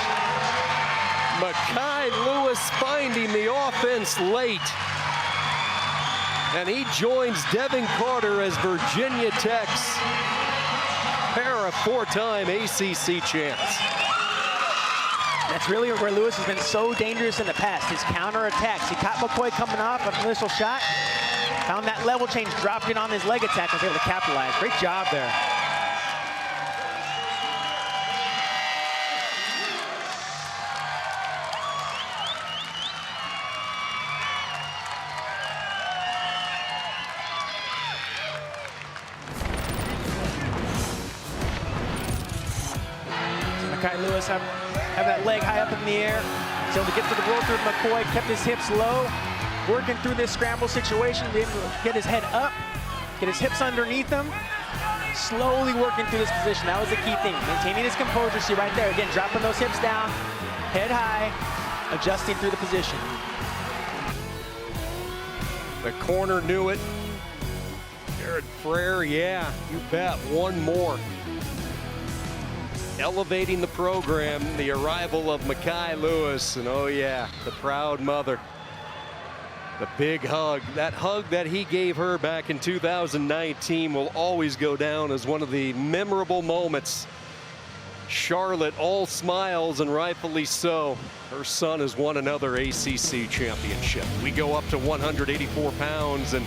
Mekhi Lewis finding the offense late. And he joins Devin Carter as Virginia Tech's pair of 4-time ACC champs. That's really where Lewis has been so dangerous in the past, his counterattacks. He caught McCoy coming off an initial shot, found that level change, dropped it on his leg attack, was able to capitalize. Great job there. Mekhi Lewis have that leg high up in the air. He's able to get to the roll through with McCoy, kept his hips low, working through this scramble situation, able to get his head up, get his hips underneath him, slowly working through this position. That was the key thing, maintaining his composure. See right there, again, dropping those hips down, head high, adjusting through the position. The corner knew it. Jared Frere, yeah, you bet. One more. Elevating the program, the arrival of Makai Lewis, and oh yeah, the proud mother. The big hug. That hug that he gave her back in 2019 will always go down as one of the memorable moments. Charlotte all smiles, and rightfully so. Her son has won another ACC championship. We go up to 184 pounds, and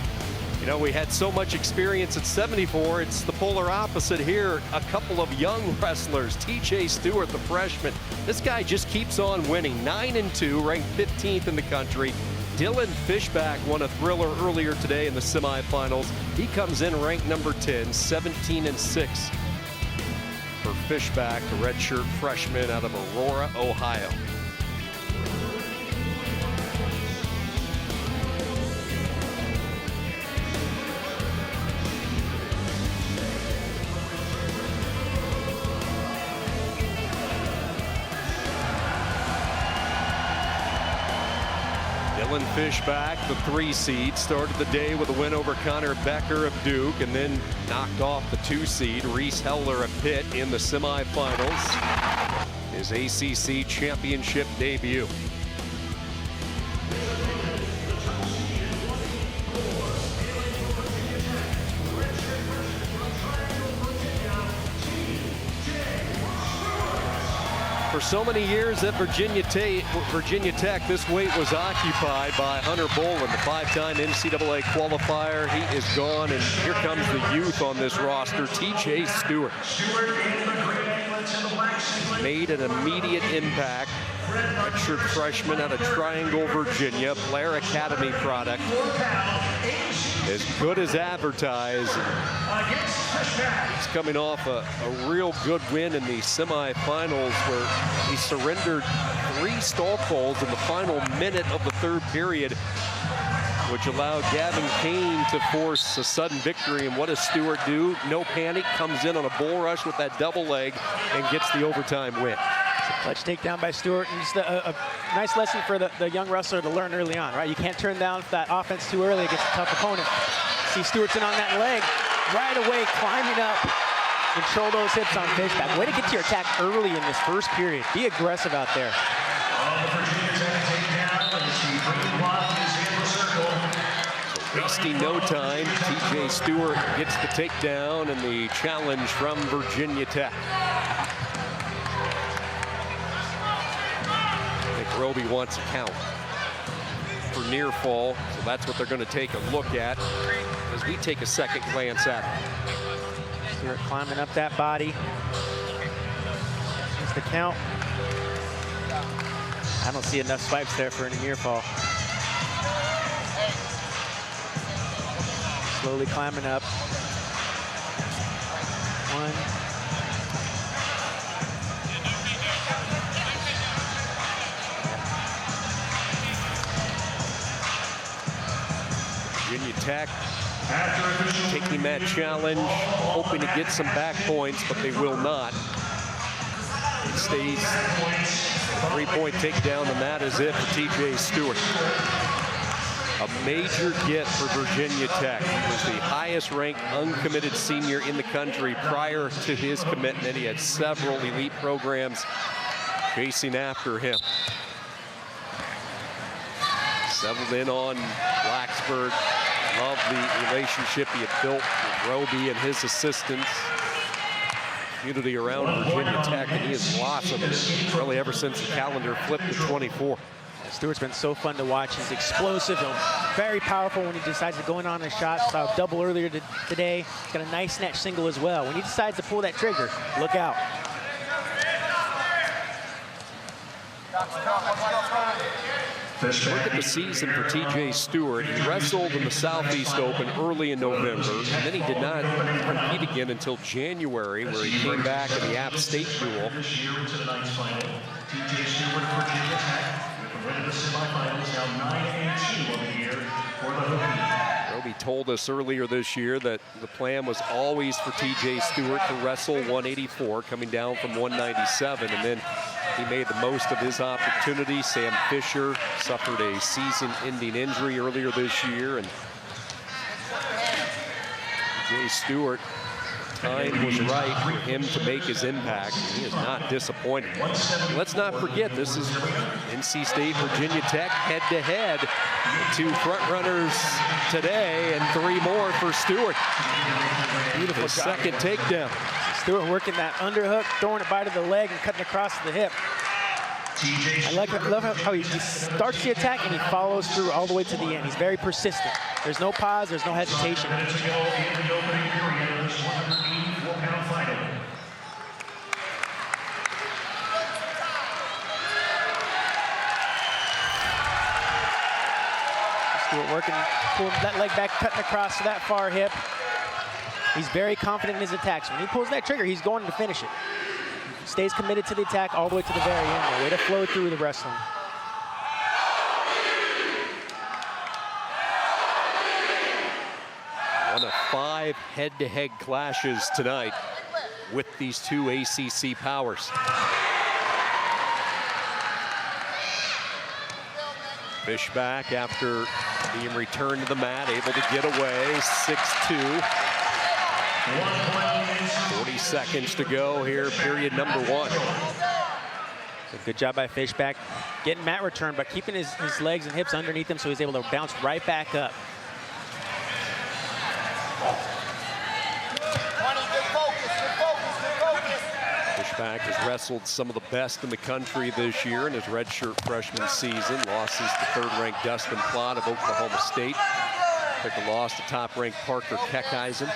you know, we had so much experience at 74. It's the polar opposite here. A couple of young wrestlers. TJ Stewart, the freshman. This guy just keeps on winning. 9-2, ranked 15th in the country. Dylan Fishback won a thriller earlier today in the semifinals. He comes in ranked number 10, 17-6 for Fishback, the redshirt freshman out of Aurora, Ohio. Dylan Fishback, the 3 seed, started the day with a win over Connor Becker of Duke, and then knocked off the 2 seed, Reese Heller of Pitt, in the semifinals. His ACC championship debut. For so many years at Virginia Tech, this weight was occupied by Hunter Boland, the 5-time NCAA qualifier. He is gone, and here comes the youth on this roster, TJ Stewart. Made an immediate impact. Redshirt freshman out of Triangle, Virginia, Blair Academy product. As good as advertised. He's coming off a real good win in the semifinals where he surrendered 3 stall calls in the final minute of the 3rd period, which allowed Gavin Kane to force a sudden victory. And what does Stewart do? No panic, comes in on a bull rush with that double leg and gets the overtime win. Clutch takedown by Stewart, and just a nice lesson for the young wrestler to learn early on, right? You can't turn down that offense too early against a tough opponent. See Stewart's in on that leg, right away climbing up. Control those hips on Fishback. Way to get to your attack early in this 1st period. Be aggressive out there. So wasting no time, TJ Stewart gets the takedown and the challenge from Virginia Tech. Roby wants a count for near fall, so that's what they're going to take a look at as we take a second glance at it. Stewart climbing up that body. Here's the count. I don't see enough spikes there for a near fall. Slowly climbing up. 1. Virginia Tech taking that challenge, hoping to get some back points, but they will not. It stays 3-point takedown, and that is it for TJ Stewart. A major get for Virginia Tech. He was the highest ranked uncommitted senior in the country prior to his commitment. He had several elite programs chasing after him. Settled in on Blacksburg. Loved the relationship he had built with Roby and his assistants. Community around Virginia Tech, and he has blossomed really ever since the calendar flipped to 24. Stewart's been so fun to watch. He's explosive and very powerful when he decides to go in on a shot. Saw a double earlier today. He's got a nice snatch single as well. When he decides to pull that trigger, look out. Look at the season for TJ Stewart. He wrestled in the Southeast Open early in November, and then he did not compete again until January, where he came back in the App State duel. TJ Stewart of Virginia Tech with the win in the semifinals, now 9-2 on the year for the Hokies. He told us earlier this year that the plan was always for TJ Stewart to wrestle 184, coming down from 197, and then he made the most of his opportunity. Sam Fisher suffered a season-ending injury earlier this year, and TJ Stewart, time was right for him to make his impact. He is not disappointed. Let's not forget, this is NC State, Virginia Tech head-to-head. Two front runners today and 3 more for Stewart. Beautiful His job. second takedown. Stewart working that underhook, throwing it by to the leg and cutting across the hip. I love how he starts the attack and he follows through all the way to the end. He's very persistent. There's no pause, there's no hesitation. Stewart working, pulling that leg back, cutting across to that far hip. He's very confident in his attacks. When he pulls that trigger, he's going to finish it. Stays committed to the attack all the way to the very end. Way to flow through the wrestling. One of 5 head-to-head clashes tonight with these two ACC powers. Fishback, after being returned to the mat, able to get away, 6-2. 40 seconds to go here, period number 1. Good job by Fishback. Getting mat return, but keeping his legs and hips underneath him so he's able to bounce right back up. Fishback has wrestled some of the best in the country this year in his redshirt freshman season. Losses to third-ranked Dustin Plott of Oklahoma State. Took a loss to top-ranked Parker Keckeisen.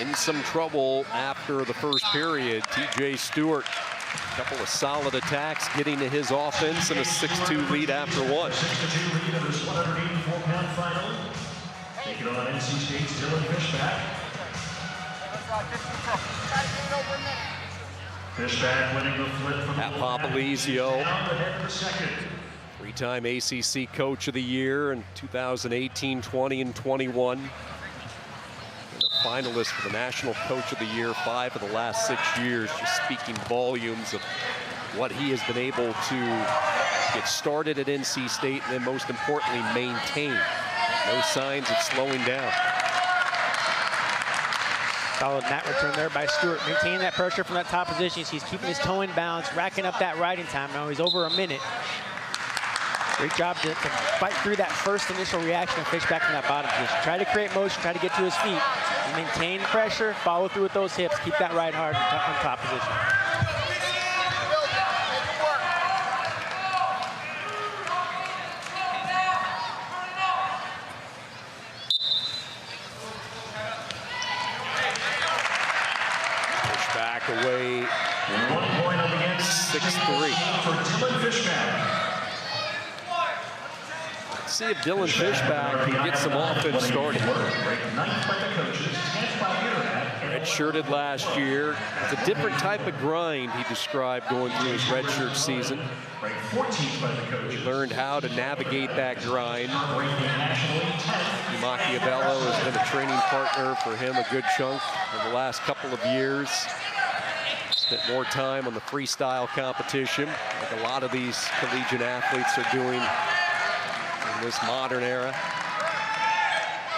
In some trouble after the first period. TJ Stewart, a couple of solid attacks, getting to his offense and a 6-2 lead after 1. Taking on NC State's Dylan Fishback. Fishback winning the flip from Pat Popolizio, 3-time ACC Coach of the Year in 2018, 20, and 21. And a finalist for the National Coach of the Year 5 of the last 6 years, just speaking volumes of what he has been able to get started at NC State and then most importantly maintain. No signs of slowing down. Solid mat return there by Stewart, maintaining that pressure from that top position. He's keeping his toe in bounds, racking up that riding time. Now he's over a minute. Great job to fight through that first initial reaction of Fishback from that bottom position. Try to create motion, try to get to his feet. Maintain pressure, follow through with those hips, keep that ride hard on top position. Fishback away, 1 point up against 6-3. for Dylan Fishback. See if Dylan Fishback can get some offense started. Redshirted last year. It's a different type of grind he described going through his redshirt season. He learned how to navigate that grind. Machiavello has been a training partner for him a good chunk in the last couple of years. Spent more time on the freestyle competition, like a lot of these collegiate athletes are doing in this modern era.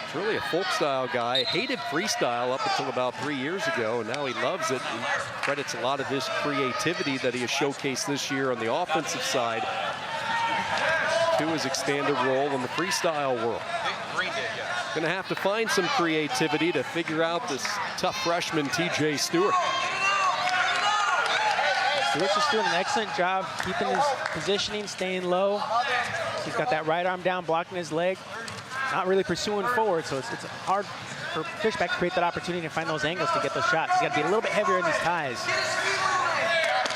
He's really a folk style guy. Hated freestyle up until about 3 years ago, and now he loves it. He credits a lot of his creativity that he has showcased this year on the offensive side to his expanded role in the freestyle world. Gonna have to find some creativity to figure out this tough freshman TJ Stewart. Stewart's just doing an excellent job keeping his positioning, staying low. He's got that right arm down, blocking his leg, not really pursuing forward, so it's hard for Fishback to create that opportunity to find those angles to get those shots. He's got to be a little bit heavier in these ties.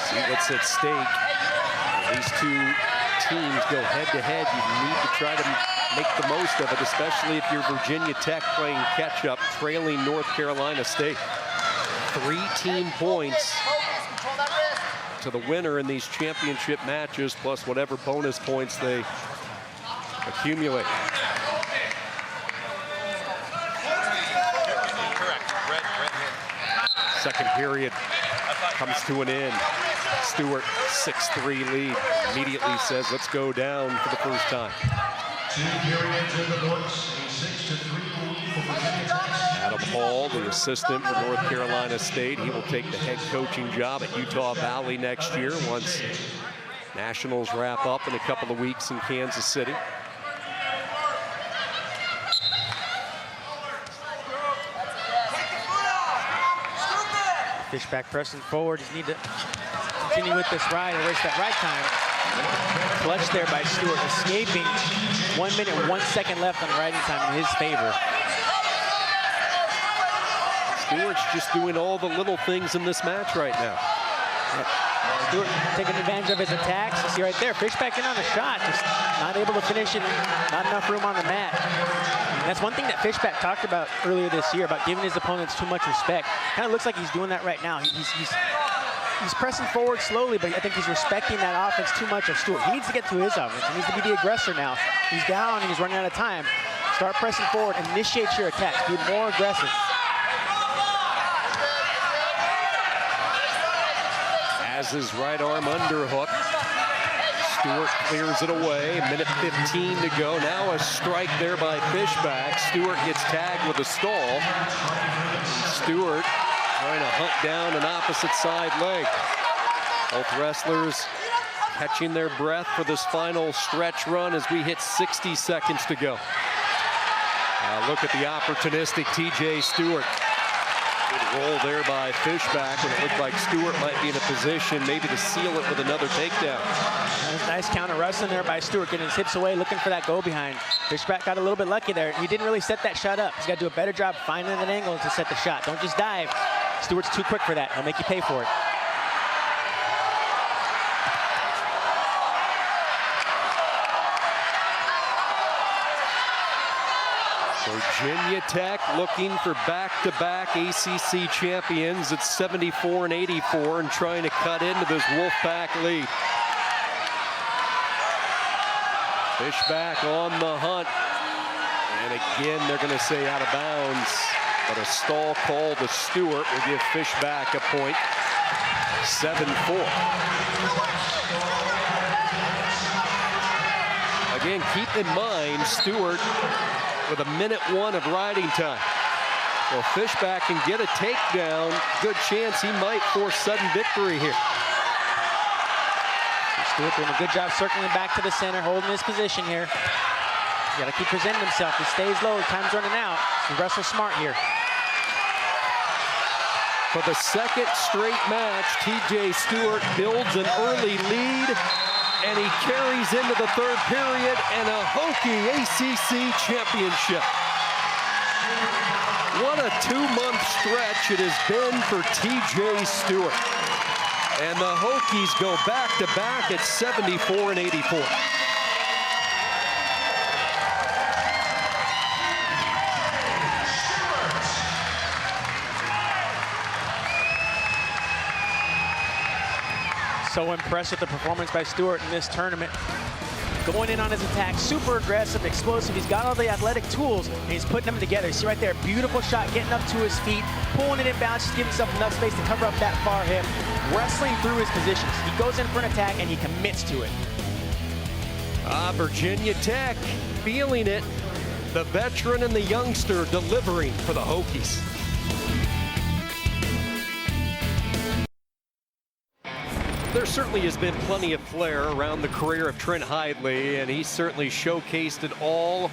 See what's at stake. When these two teams go head-to-head, you need to try to make the most of it, especially if you're Virginia Tech playing catch-up, trailing North Carolina State. 3 team points to the winner in these championship matches, plus whatever bonus points they accumulate. Second period comes to an end. Stewart, 6-3 lead. Immediately says, let's go down for the first time. 2 periods in the books, a 6-3 lead for Virginia Tech. Adam Hall, the assistant for North Carolina State. He will take the head coaching job at Utah Valley next year once Nationals wrap up in a couple of weeks in Kansas City. Fishback pressing forward. Just need to continue with this ride, erase that right time. Clutch there by Stewart, escaping. 1 minute, 1 second left on riding time in his favor. Stewart's just doing all the little things in this match right now. Yep. Stewart taking advantage of his attacks. You see right there, Fishback in on the shot, just not able to finish it, not enough room on the mat. And that's one thing that Fishback talked about earlier this year, about giving his opponents too much respect. Kind of looks like he's doing that right now. He's pressing forward slowly, but I think he's respecting that offense too much of Stewart. He needs to get to his offense. He needs to be the aggressor now. He's down and he's running out of time. Start pressing forward, initiate your attacks, be more aggressive. As his right arm underhook. Stewart clears it away. Minute 15 to go. Now a strike there by Fishback. Stewart gets tagged with a stall. Stewart trying to hunt down an opposite side leg. Both wrestlers catching their breath for this final stretch run as we hit 60 seconds to go. Look at the opportunistic TJ Stewart. Good roll there by Fishback, and it looked like Stewart might be in a position maybe to seal it with another takedown. Nice counter wrestling there by Stewart, getting his hips away, looking for that go behind. Fishback got a little bit lucky there. He didn't really set that shot up. He's got to do a better job finding an angle to set the shot. Don't just dive. Stewart's too quick for that. He'll make you pay for it. Virginia Tech looking for back-to-back ACC champions at 74 and 84 and trying to cut into this Wolfpack lead. Fishback on the hunt. And again, they're going to say out of bounds. But a stall call to Stewart will give Fishback a point. 7-4. Again, keep in mind, Stewart with a minute 1 of riding time. Well, Fishback can get a takedown. Good chance he might force sudden victory here. Stewart doing a good job circling back to the center, holding his position here. He's got to keep presenting himself. He stays low. Time's running out. He wrestles smart here. For the second straight match, TJ Stewart builds an early lead, and he carries into the third period and a Hokie ACC championship. What a 2-month stretch it has been for TJ Stewart. And the Hokies go back-to-back at 74 and 84. So impressed with the performance by Stewart in this tournament. Going in on his attack, super aggressive, explosive. He's got all the athletic tools, and he's putting them together. See right there, beautiful shot, getting up to his feet, pulling it in bounds, just giving himself enough space to cover up that far hip, wrestling through his positions. He goes in for an attack, and he commits to it. Virginia Tech feeling it. The veteran and the youngster delivering for the Hokies. There certainly has been plenty of flair around the career of Trent Hidley, and he certainly showcased it all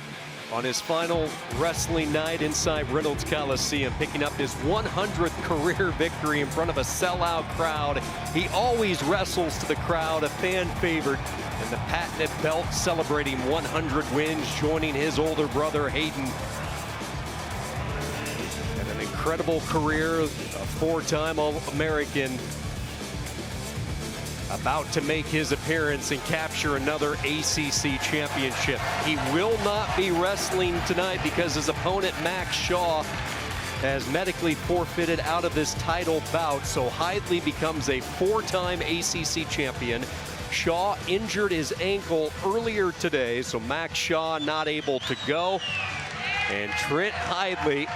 on his final wrestling night inside Reynolds Coliseum, picking up his 100th career victory in front of a sellout crowd. He always wrestles to the crowd, a fan favorite, and the patented belt celebrating 100 wins, joining his older brother Hayden. And an incredible career, a 4-time All-American, about to make his appearance and capture another ACC championship. He will not be wrestling tonight because his opponent, Max Shaw, has medically forfeited out of this title bout, so Hidley becomes a 4-time ACC champion. Shaw injured his ankle earlier today, so Max Shaw not able to go. And Trent Hidley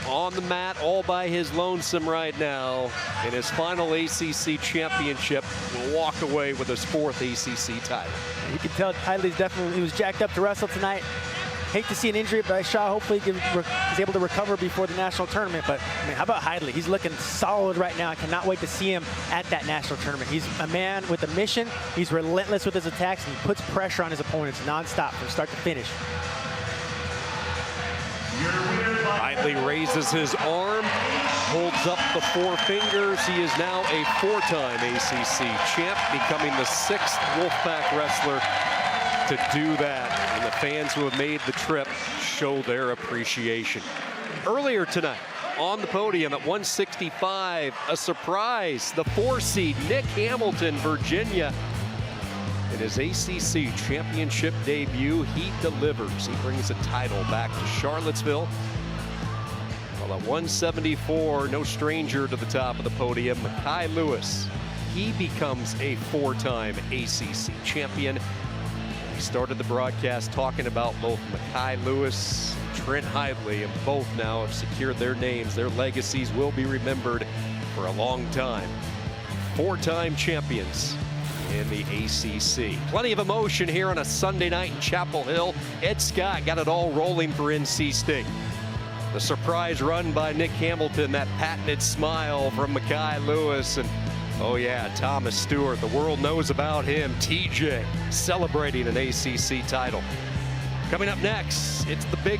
on the mat all by his lonesome right now in his final ACC championship, will walk away with his 4th ACC title. You can tell Hidley's definitely, he was jacked up to wrestle tonight. Hate to see an injury by Shaw. Hopefully he's able to recover before the national tournament. But I mean, how about Hidley? He's looking solid right now. I cannot wait to see him at that national tournament. He's a man with a mission. He's relentless with his attacks, and he puts pressure on his opponents nonstop from start to finish. Hidley raises his arm, holds up the 4 fingers. He is now a 4-time ACC champ, becoming the 6th Wolfpack wrestler to do that. And the fans who have made the trip show their appreciation. Earlier tonight, on the podium at 165, a surprise, the 4 seed Nick Hamilton, Virginia. In his ACC championship debut, he delivers. He brings the title back to Charlottesville. Well, at 174, no stranger to the top of the podium, Mekhi Lewis. He becomes a 4-time ACC champion. We started the broadcast talking about both Mekhi Lewis and Trent Hidley, and both now have secured their names. Their legacies will be remembered for a long time. 4-time champions in the ACC. Plenty of emotion here on a Sunday night in Chapel Hill. Ed Scott got it all rolling for NC State. The surprise run by Nick Hamilton, that patented smile from Mekhi Lewis, and oh yeah, Thomas Stewart. The world knows about him. TJ celebrating an ACC title. Coming up next, it's the big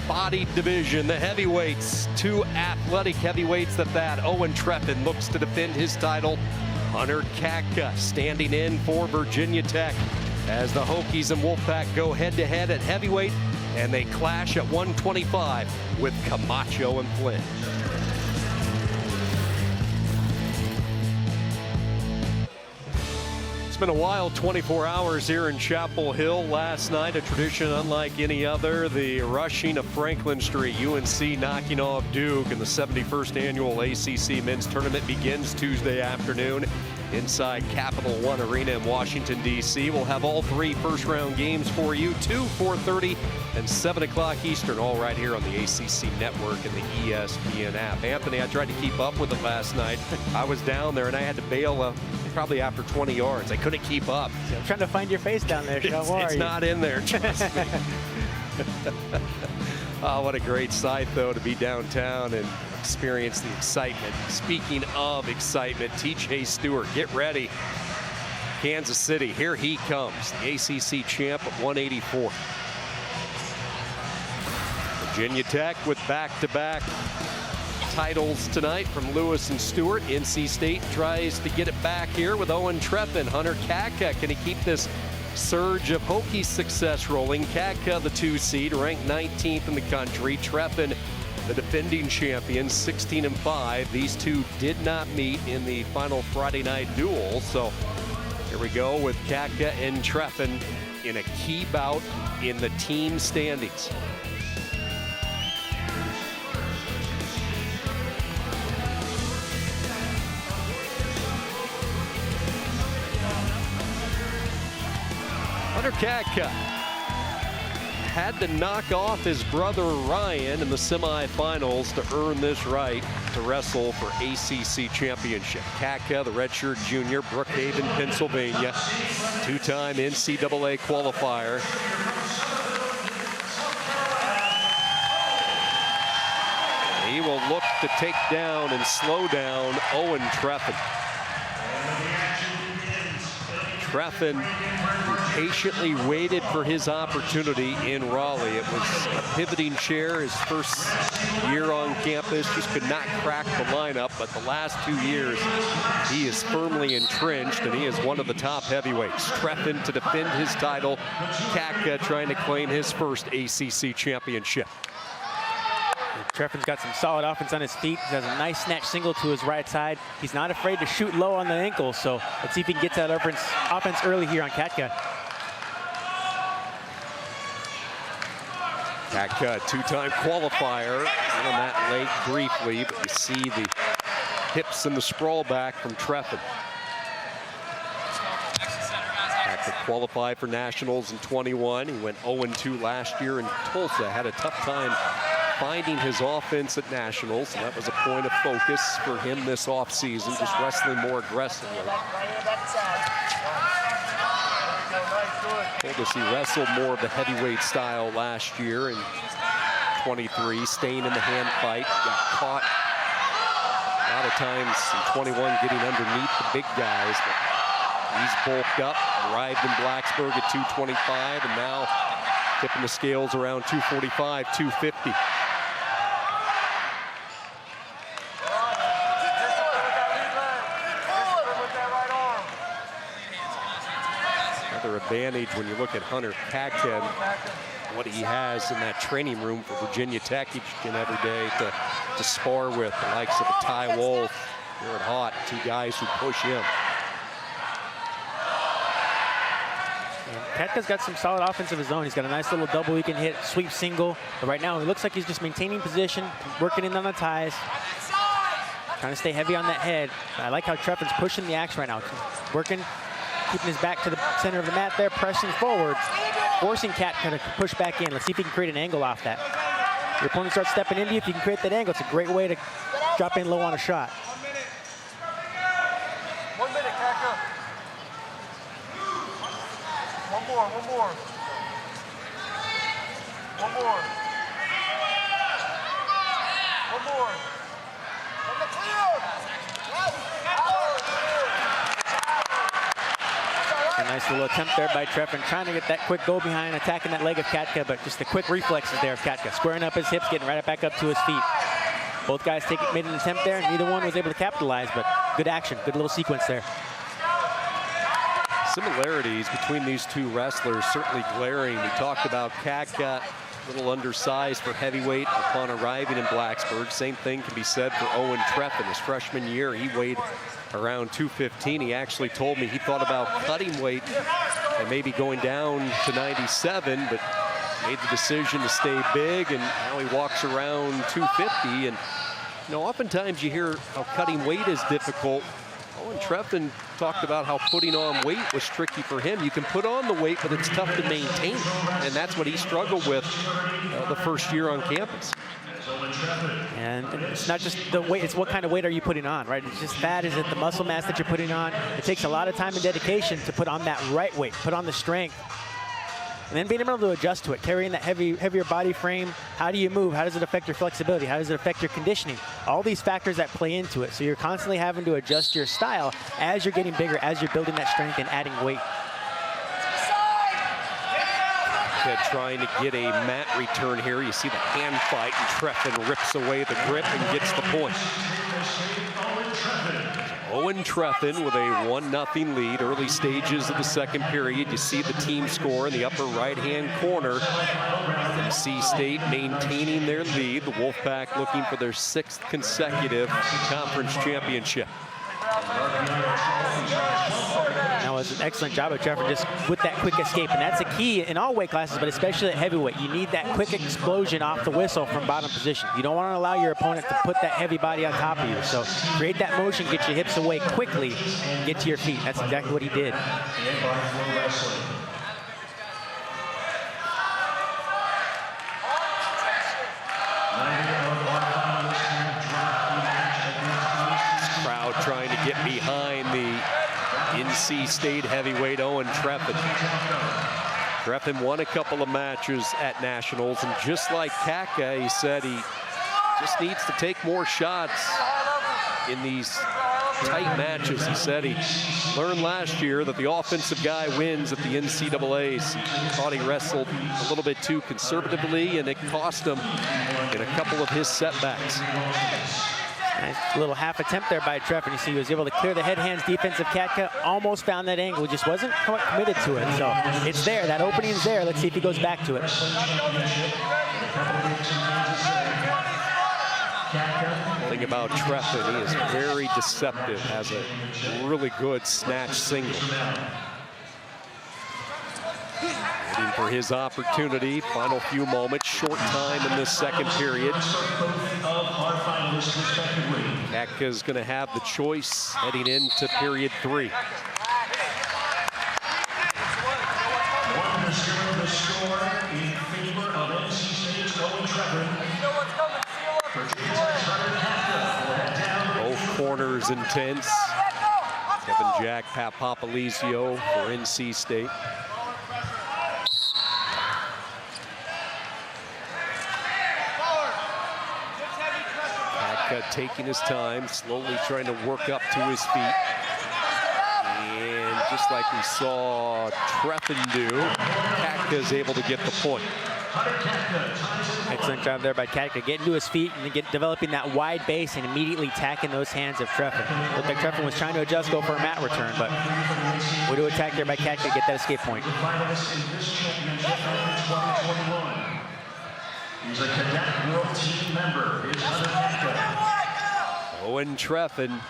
body division, the heavyweights. 2 athletic heavyweights at that. Owen Treffin looks to defend his title. Hunter Katka standing in for Virginia Tech as the Hokies and Wolfpack go head-to-head at heavyweight, and they clash at 125 with Camacho and Flynn. It's been a wild 24 hours here in Chapel Hill. Last night, a tradition unlike any other, the rushing of Franklin Street. UNC knocking off Duke, and the 71st annual ACC men's tournament begins Tuesday afternoon inside Capital One Arena in Washington, D.C. We'll have all 3 first-round games for you, 2, 4:30, and 7 o'clock Eastern, all right here on the ACC Network and the ESPN app. Anthony, I tried to keep up with it last night. I was down there, and I had to bail probably after 20 yards. I couldn't keep up. I'm trying to find your face down there. It's not in there, trust me. Oh, what a great sight, though, to be downtown and experience the excitement. Speaking of excitement, TJ Stewart, get ready. Kansas City, here he comes, the ACC champ at 184. Virginia Tech with back-to-back titles tonight from Lewis and Stewart. NC State tries to get it back here with Owen Treffin. Hunter Katka, can he keep this surge of Hokie success rolling? Katka, the 2 seed, ranked 19th in the country. Treffin, the defending champion, 16-5. These 2 did not meet in the final Friday night duel. So here we go with Katka and Treffin in a key bout in the team standings. Hunter Katka had to knock off his brother Ryan in the semifinals to earn this right to wrestle for ACC championship. Katka, the redshirt junior, Brookhaven, Pennsylvania, 2-time NCAA qualifier. He will look to take down and slow down Owen Treffin. Treffin patiently waited for his opportunity in Raleigh. It was a pivoting chair his first year on campus, just could not crack the lineup, but the last 2 years he is firmly entrenched, and he is one of the top heavyweights. Treffin to defend his title, Katka trying to claim his first ACC championship. Treffin's got some solid offense on his feet. He has a nice snatch single to his right side. He's not afraid to shoot low on the ankle, so let's see if he can get that offense early here on Katka. Katka, two-time qualifier, on that leg briefly, but you see the hips and the sprawl back from Treffin. Katka qualified for nationals in 21. He went 0-2 last year in Tulsa. Had a tough time finding his offense at nationals, and that was a point of focus for him this offseason, just wrestling more aggressively. Told us he wrestled more of the heavyweight style last year in 23, staying in the hand fight, got caught a lot of times in 21 getting underneath the big guys, but he's bulked up, arrived in Blacksburg at 225, and now tipping the scales around 245, 250. Advantage when you look at Hunter Katka, what he has in that training room for Virginia Tech each and every day to spar with, the likes of a Ty Wolf, Garrett Haught, two guys who push him. Katka's got some solid offense of his own. He's got a nice little double he can hit, sweep single. But right now, it looks like he's just maintaining position, working in on the ties, trying to stay heavy on that head. I like how Treffin's pushing the axe right now, working, keeping his back to the center of the mat there, pressing forward, forcing Katka to push back in. Let's see if he can create an angle off that. Your opponent starts stepping into you. If you can create that angle, it's a great way to drop in low on a shot. 1 minute, Katka. One more. One more. On the clear. A nice little attempt there by Treffin, trying to get that quick go behind, attacking that leg of Katka, but just the quick reflexes there of Katka, squaring up his hips, getting right back up to his feet. Both guys made an attempt there, and neither one was able to capitalize, but good action, good little sequence there. Similarities between these two wrestlers certainly glaring. We talked about Katka, a little undersized for heavyweight upon arriving in Blacksburg. Same thing can be said for Owen Treffin. His freshman year, he weighed around 215. He actually told me he thought about cutting weight and maybe going down to 97, but made the decision to stay big, and now he walks around 250. And you know, oftentimes you hear how cutting weight is difficult. Owen Treffin talked about how putting on weight was tricky for him. You can put on the weight, but it's tough to maintain, and that's what he struggled with the first year on campus. And it's not just the weight, it's what kind of weight are you putting on, right? It's just that, is it the muscle mass that you're putting on? It takes a lot of time and dedication to put on that right weight, put on the strength, and then being able to adjust to it, carrying that heavier body frame. How do you move? How does it affect your flexibility? How does it affect your conditioning? All these factors that play into it. So you're constantly having to adjust your style as you're getting bigger, as you're building that strength and adding weight. Trying to get a mat return here. You see the hand fight, and Treffin rips away the grip and gets the point. Owen Treffin with a 1-0 lead, early stages of the second period. You see the team score in the upper right-hand corner. NC State maintaining their lead. The Wolfpack looking for their 6th consecutive conference championship. That was an excellent job of Treffin just with that quick escape, and that's a key in all weight classes, but especially at heavyweight. You need that quick explosion off the whistle from bottom position. You don't want to allow your opponent to put that heavy body on top of you. So create that motion, get your hips away quickly, and get to your feet. That's exactly what he did. Crowd trying to get behind the NC State heavyweight Owen Treffin. Treffin won a couple of matches at nationals, and just like Katka, he said he just needs to take more shots in these tight matches. He said he learned last year that the offensive guy wins at the NCAAs. He thought he wrestled a little bit too conservatively, and it cost him in a couple of his setbacks. Nice little half attempt there by Treffin. You see he was able to clear the head hands defense of Katka, almost found that angle, just wasn't quite committed to it. So it's there, that opening's there. Let's see if he goes back to it. The thing about Treffin, he is very deceptive, has a really good snatch single. Getting for his opportunity. Final few moments, short time in this second period. Katka going to have the choice heading into period 3. The score in favor of NC State's Owen Trevor. Both corners intense. Kevin Jack Papapalizio for NC State. Katka taking his time, slowly trying to work up to his feet. And just like we saw Treffin do, Katka is able to get the point. Excellent job there by Katka, getting to his feet and developing that wide base and immediately attacking those hands of Treffin. Looked like Treffin was trying to adjust, go for a mat return, but way to attack there by Katka to get that escape point. He's a Cadet World Team member. Owen Treffin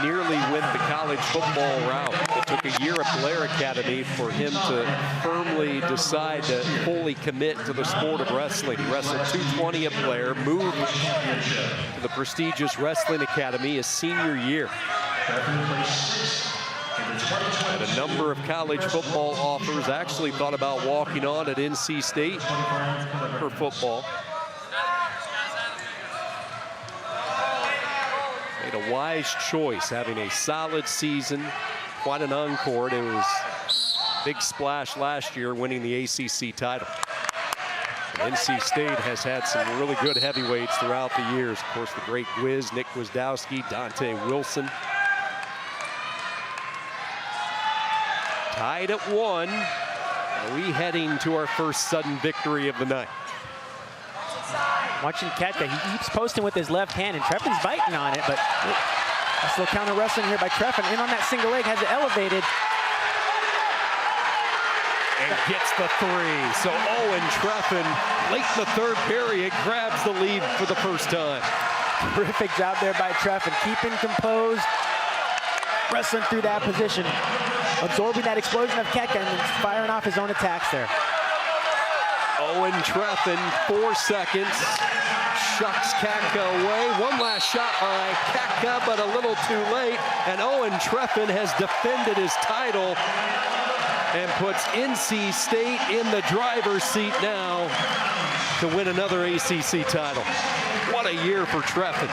nearly went the college football route. It took a year at Blair Academy for him to firmly decide to fully commit to the sport of wrestling. He wrestled 220 at Blair, moved to the prestigious Wrestling Academy his senior year. Had a number of college football offers, actually thought about walking on at NC State for football. Made a wise choice, having a solid season, quite an encore. It was a big splash last year, winning the ACC title. And NC State has had some really good heavyweights throughout the years. Of course, the great Gwiz, Nick Gwizdowski, Dante Wilson. Tied at 1. Are we heading to our first sudden victory of the night? Watching Katka, he keeps posting with his left hand, and Treffin's biting on it, but nice little counter wrestling here by Treffin. In on that single leg, has it elevated. And gets the 3. So Owen Treffin, late in the third period, grabs the lead for the first time. Terrific job there by Treffin, keeping composed, wrestling through that position, absorbing that explosion of Katka, and then firing off his own attacks there. Owen Treffin, 4 seconds, shucks Katka away. One last shot by Katka, but a little too late. And Owen Treffin has defended his title and puts NC State in the driver's seat now to win another ACC title. What a year for Treffin.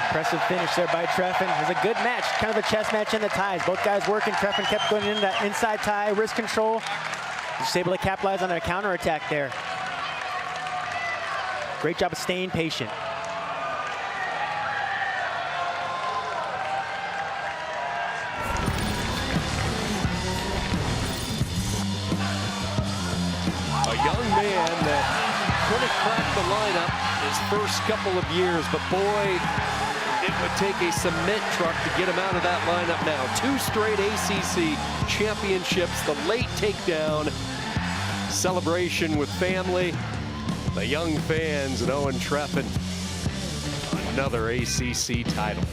Impressive finish there by Treffin. It was a good match, kind of a chess match in the ties. Both guys working. Treffin kept going into that inside tie, wrist control. Just able to capitalize on their counterattack there. Great job of staying patient. A young man that couldn't crack the lineup his first couple of years, but boy, it would take a cement truck to get him out of that lineup now. 2 straight ACC championships, the late takedown, celebration with family, the young fans, and Owen Treffin, another ACC title.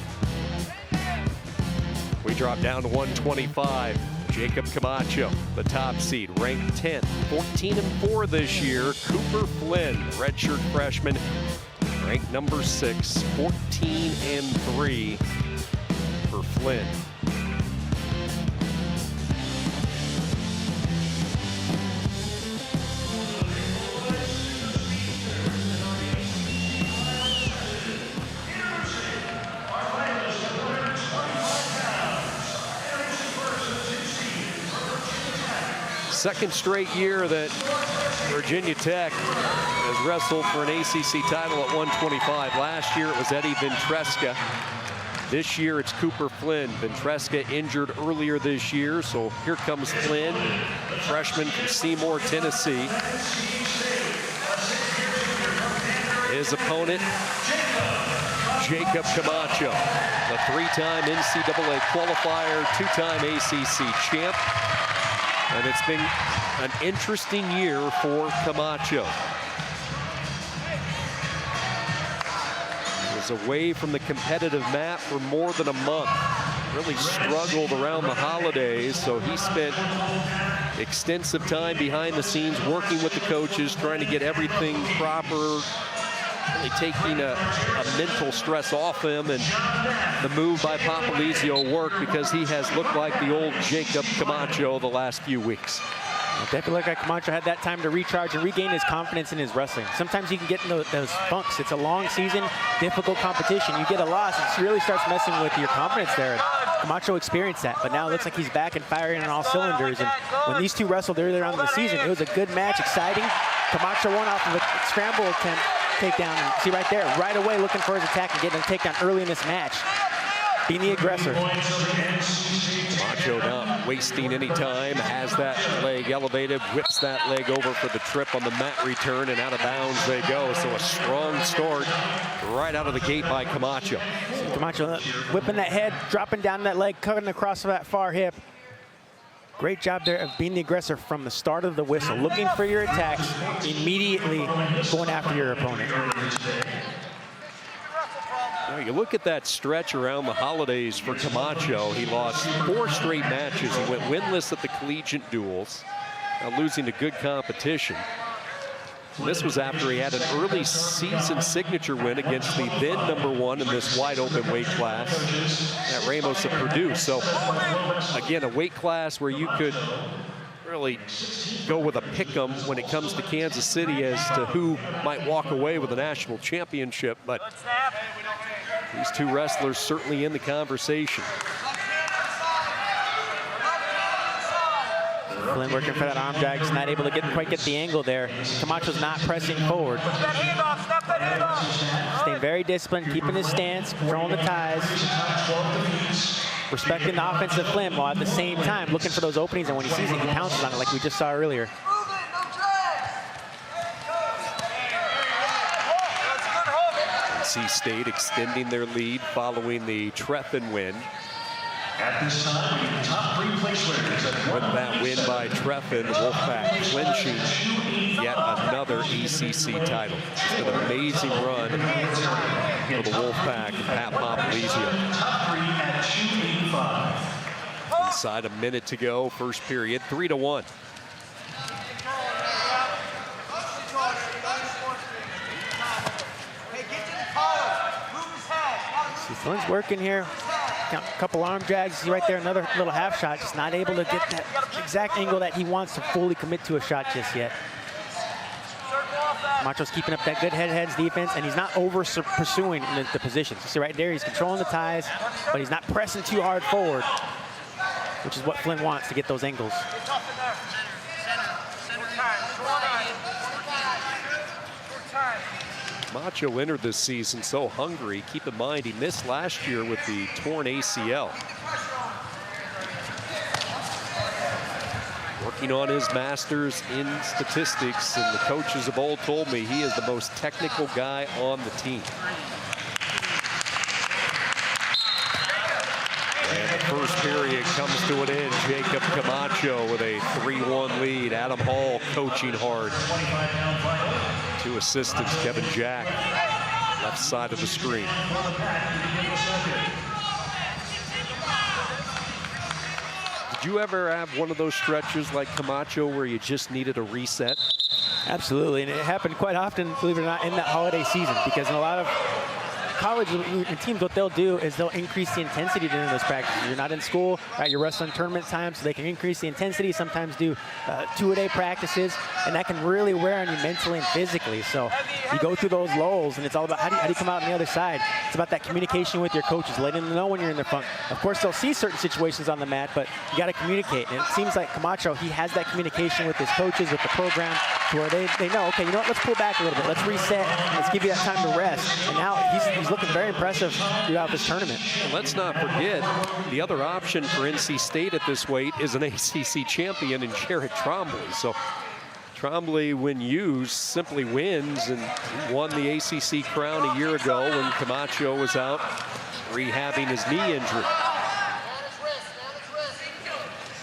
We drop down to 125. Jacob Camacho, the top seed, ranked 10th, 14-4 this year. Cooper Flynn, redshirt freshman, ranked number 6, 14-3 for Flynn. Second straight year that Virginia Tech has wrestled for an ACC title at 125. Last year it was Eddie Ventresca. This year it's Cooper Flynn. Ventresca injured earlier this year, so here comes Flynn, a freshman from Seymour, Tennessee. His opponent, Jacob Camacho, the 3-time NCAA qualifier, 2-time ACC champ. And it's been an interesting year for Camacho. He was away from the competitive mat for more than a month. really struggled around the holidays, so he spent extensive time behind the scenes working with the coaches, trying to get everything proper, really taking a mental stress off him, and the move by Papalizio worked because he has looked like the old Jacob Camacho the last few weeks. Definitely looked like Camacho had that time to recharge and regain his confidence in his wrestling. Sometimes you can get in those funks. It's a long season, difficult competition. You get a loss, it really starts messing with your confidence there. And Camacho experienced that, but now it looks like he's back and firing on all cylinders. And when these two wrestled earlier on in the season, it was a good match, exciting. Camacho won off of a scramble attempt, takedown. And see right there, right away looking for his attack and getting a takedown early in this match. Being the aggressor. Camacho not wasting any time, has that leg elevated, whips that leg over for the trip on the mat return, and out of bounds they go. So a strong start right out of the gate by Camacho. Camacho whipping that head, dropping down that leg, cutting across that far hip. Great job there of being the aggressor from the start of the whistle, looking for your attacks, immediately going after your opponent. Now you look at that stretch around the holidays for Camacho. He lost 4 straight matches. He went winless at the collegiate duels, losing to good competition. And this was after he had an early season signature win against the then #1 in this wide open weight class at Ramos of Purdue. So again, a weight class where you could really go with a pick-em when it comes to Kansas City as to who might walk away with a national championship. But these two wrestlers certainly in the conversation. Flynn working for that arm drag, just not able to quite get the angle there. Camacho's not pressing forward. Staying very disciplined, keeping his stance, controlling the ties. Respecting the offensive Flynn while at the same time looking for those openings, and when he sees it, he pounces on it like we just saw earlier. NC State extending their lead following the Trefin win. At this time, the top 3 place winners. With that win by Trefin, Wolfpack clinching yet another ACC title. It's been an amazing run for the Wolfpack and Pat Papalizio. Top 3 at 285. Inside a minute to go, first period, 3-1. See, Flynn's working here. A couple arm drags. See right there, another little half shot. Just not able to get that exact angle that he wants to fully commit to a shot just yet. Camacho's keeping up that good head-to-heads defense, and he's not over-pursuing the positions. You see right there, he's controlling the ties, but he's not pressing too hard forward, which is what Flynn wants to get those angles. Camacho entered this season so hungry. Keep in mind, he missed last year with the torn ACL. Working on his masters in statistics, and the coaches have all told me he is the most technical guy on the team. And the first period comes to an end. Jacob Camacho with a 3-1 lead. Adam Hall coaching hard. 2 assistants, Kevin Jack, left side of the screen. Did you ever have one of those stretches like Camacho where you just needed a reset? Absolutely, and it happened quite often, believe it or not, in that holiday season, because in a lot of college teams, what they'll do is they'll increase the intensity during those practices. You're not in school, right? You're wrestling tournament time, so they can increase the intensity, sometimes do 2-a-day practices, and that can really wear on you mentally and physically. So you go through those lulls, and it's all about how do you come out on the other side. It's about that communication with your coaches, letting them know when you're in their funk. Of course, they'll see certain situations on the mat, but you got to communicate. And it seems like Camacho, he has that communication with his coaches, with the program, to where they know, okay, you know what, let's pull back a little bit. Let's reset. Let's give you that time to rest. And now he's looking very impressive throughout this tournament. And let's not forget, the other option for NC State at this weight is an ACC champion in Jared Trombley. So Trombley, when used, simply wins, and he won the ACC crown a year ago when Camacho was out rehabbing his knee injury.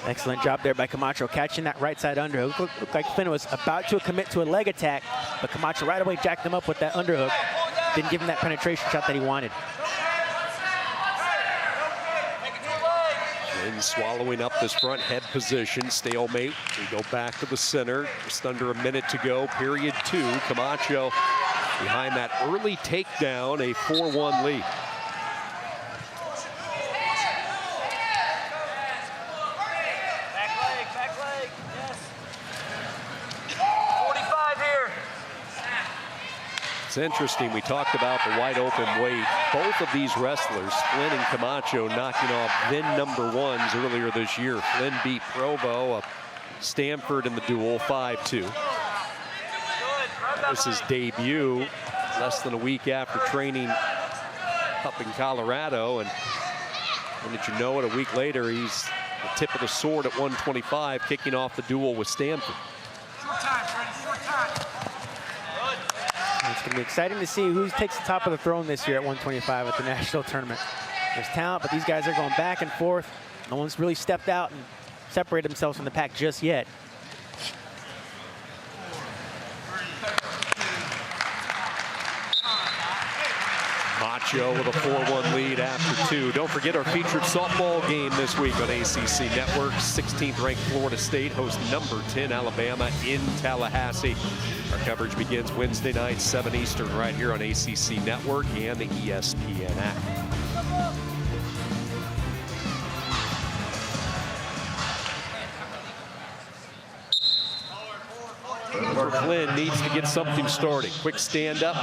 Excellent job there by Camacho, catching that right side underhook. Looked like Flynn was about to commit to a leg attack, but Camacho right away jacked him up with that underhook. Didn't give him that penetration shot that he wanted. Flynn swallowing up this front head position. Stalemate. We go back to the center. Just under a minute to go. Period 2. Camacho behind that early takedown. A 4-1 lead. Back leg, yes. 45 here. It's interesting, we talked about the wide open weight. Both of these wrestlers, Flynn and Camacho, knocking off then #1s earlier this year. Flynn beat Provo of Stanford in the duel 5-2. That was his debut less than a week after training up in Colorado. And when did you know it, a week later, he's the tip of the sword at 125, kicking off the duel with Stanford. Short time, Freddie, short time. It's going to be exciting to see who takes the top of the throne this year at 125 at the national tournament. There's talent, but these guys are going back and forth. No one's really stepped out and separated themselves from the pack just yet. Macho with a 4-1 lead after 2. Don't forget our featured softball game this week on ACC Networks. 16th ranked Florida State hosts #10 Alabama in Tallahassee. Our coverage begins Wednesday night, 7 Eastern, right here on ACC Network and the ESPN app. Flynn needs to get something started. Quick stand up.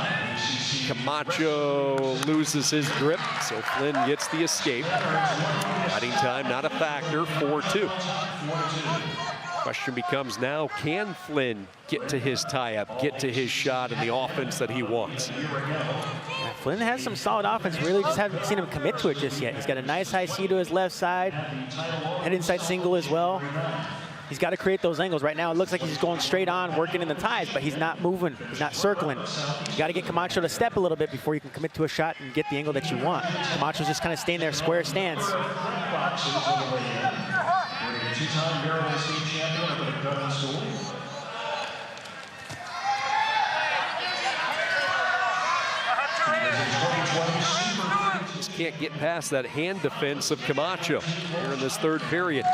Camacho loses his grip, so Flynn gets the escape. Fighting time not a factor, 4-2. Question becomes now, can Flynn get to his tie-up, get to his shot and the offense that he wants? Yeah, Flynn has some solid offense. Really just haven't seen him commit to it just yet. He's got a nice high C to his left side, head inside single as well. He's got to create those angles. Right now, it looks like he's going straight on, working in the ties, but he's not moving. He's not circling. You got to get Camacho to step a little bit before you can commit to a shot and get the angle that you want. Camacho's just kind of staying there, square stance. Just can't get past that hand defense of Camacho here in this third period.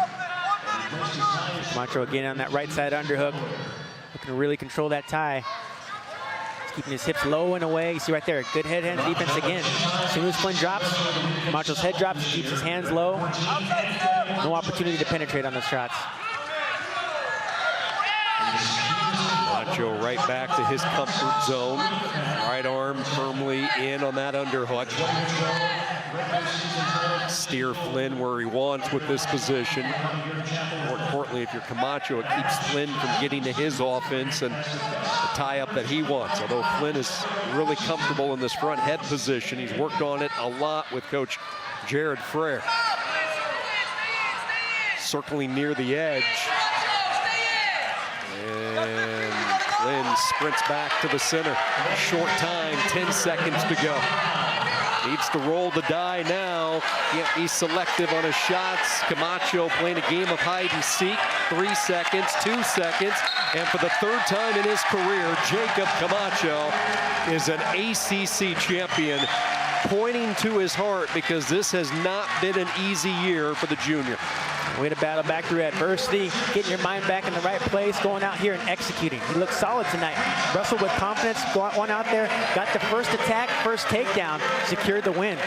Camacho again on that right side underhook, looking to really control that tie. He's keeping his hips low and away. You see right there, good head-hand defense again. As soon as Flynn drops, Camacho's head drops, he keeps his hands low. No opportunity to penetrate on those shots. Camacho right back to his comfort zone. Right arm firmly in on that underhook. Steer Flynn where he wants with this position. More importantly, if you're Camacho, it keeps Flynn from getting to his offense and the tie-up that he wants. Although Flynn is really comfortable in this front head position. He's worked on it a lot with Coach Jared Frere. Circling near the edge. And Flynn sprints back to the center. Short time, 10 seconds to go. Needs to roll the die now. Can't be selective on his shots. Camacho playing a game of hide and seek. 3 seconds, 2 seconds. And for the third time in his career, Jacob Camacho is an ACC champion, pointing to his heart because this has not been an easy year for the junior. Way to battle back through adversity, getting your mind back in the right place, going out here and executing. He looked solid tonight. Wrestled with confidence, went out there, got the first attack, first takedown, secured the win.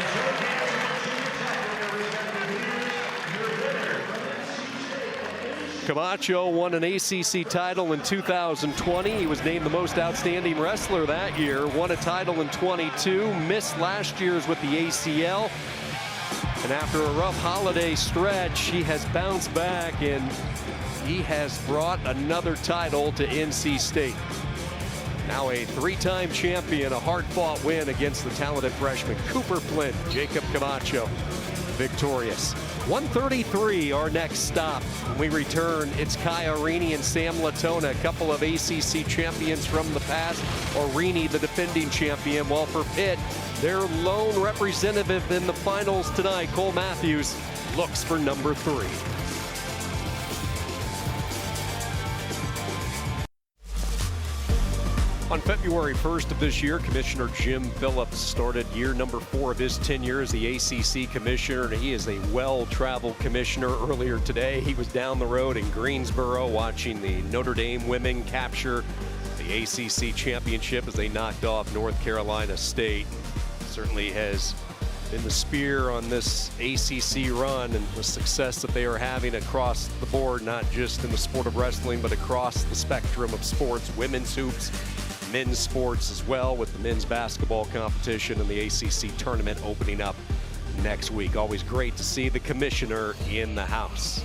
Camacho won an ACC title in 2020. He was named the most outstanding wrestler that year. Won a title in 22, missed last year's with the ACL. And after a rough holiday stretch, he has bounced back and he has brought another title to NC State. Now a 3-time champion, a hard-fought win against the talented freshman Cooper Flynn. Jacob Camacho victorious. 1:33, our next stop. When we return, it's Kai Arini and Sam Latona, a couple of ACC champions from the past. Arini, the defending champion, while for Pitt, their lone representative in the finals tonight, Cole Matthews, looks for number 3. On February 1st of this year, Commissioner Jim Phillips started year number 4 of his tenure as the ACC commissioner, and he is a well-traveled commissioner. Earlier today, he was down the road in Greensboro watching the Notre Dame women capture the ACC championship as they knocked off North Carolina State. Certainly has been the spear on this ACC run and the success that they are having across the board, not just in the sport of wrestling, but across the spectrum of sports, women's hoops, men's sports as well, with the men's basketball competition and the ACC tournament opening up next week. Always great to see the commissioner in the house.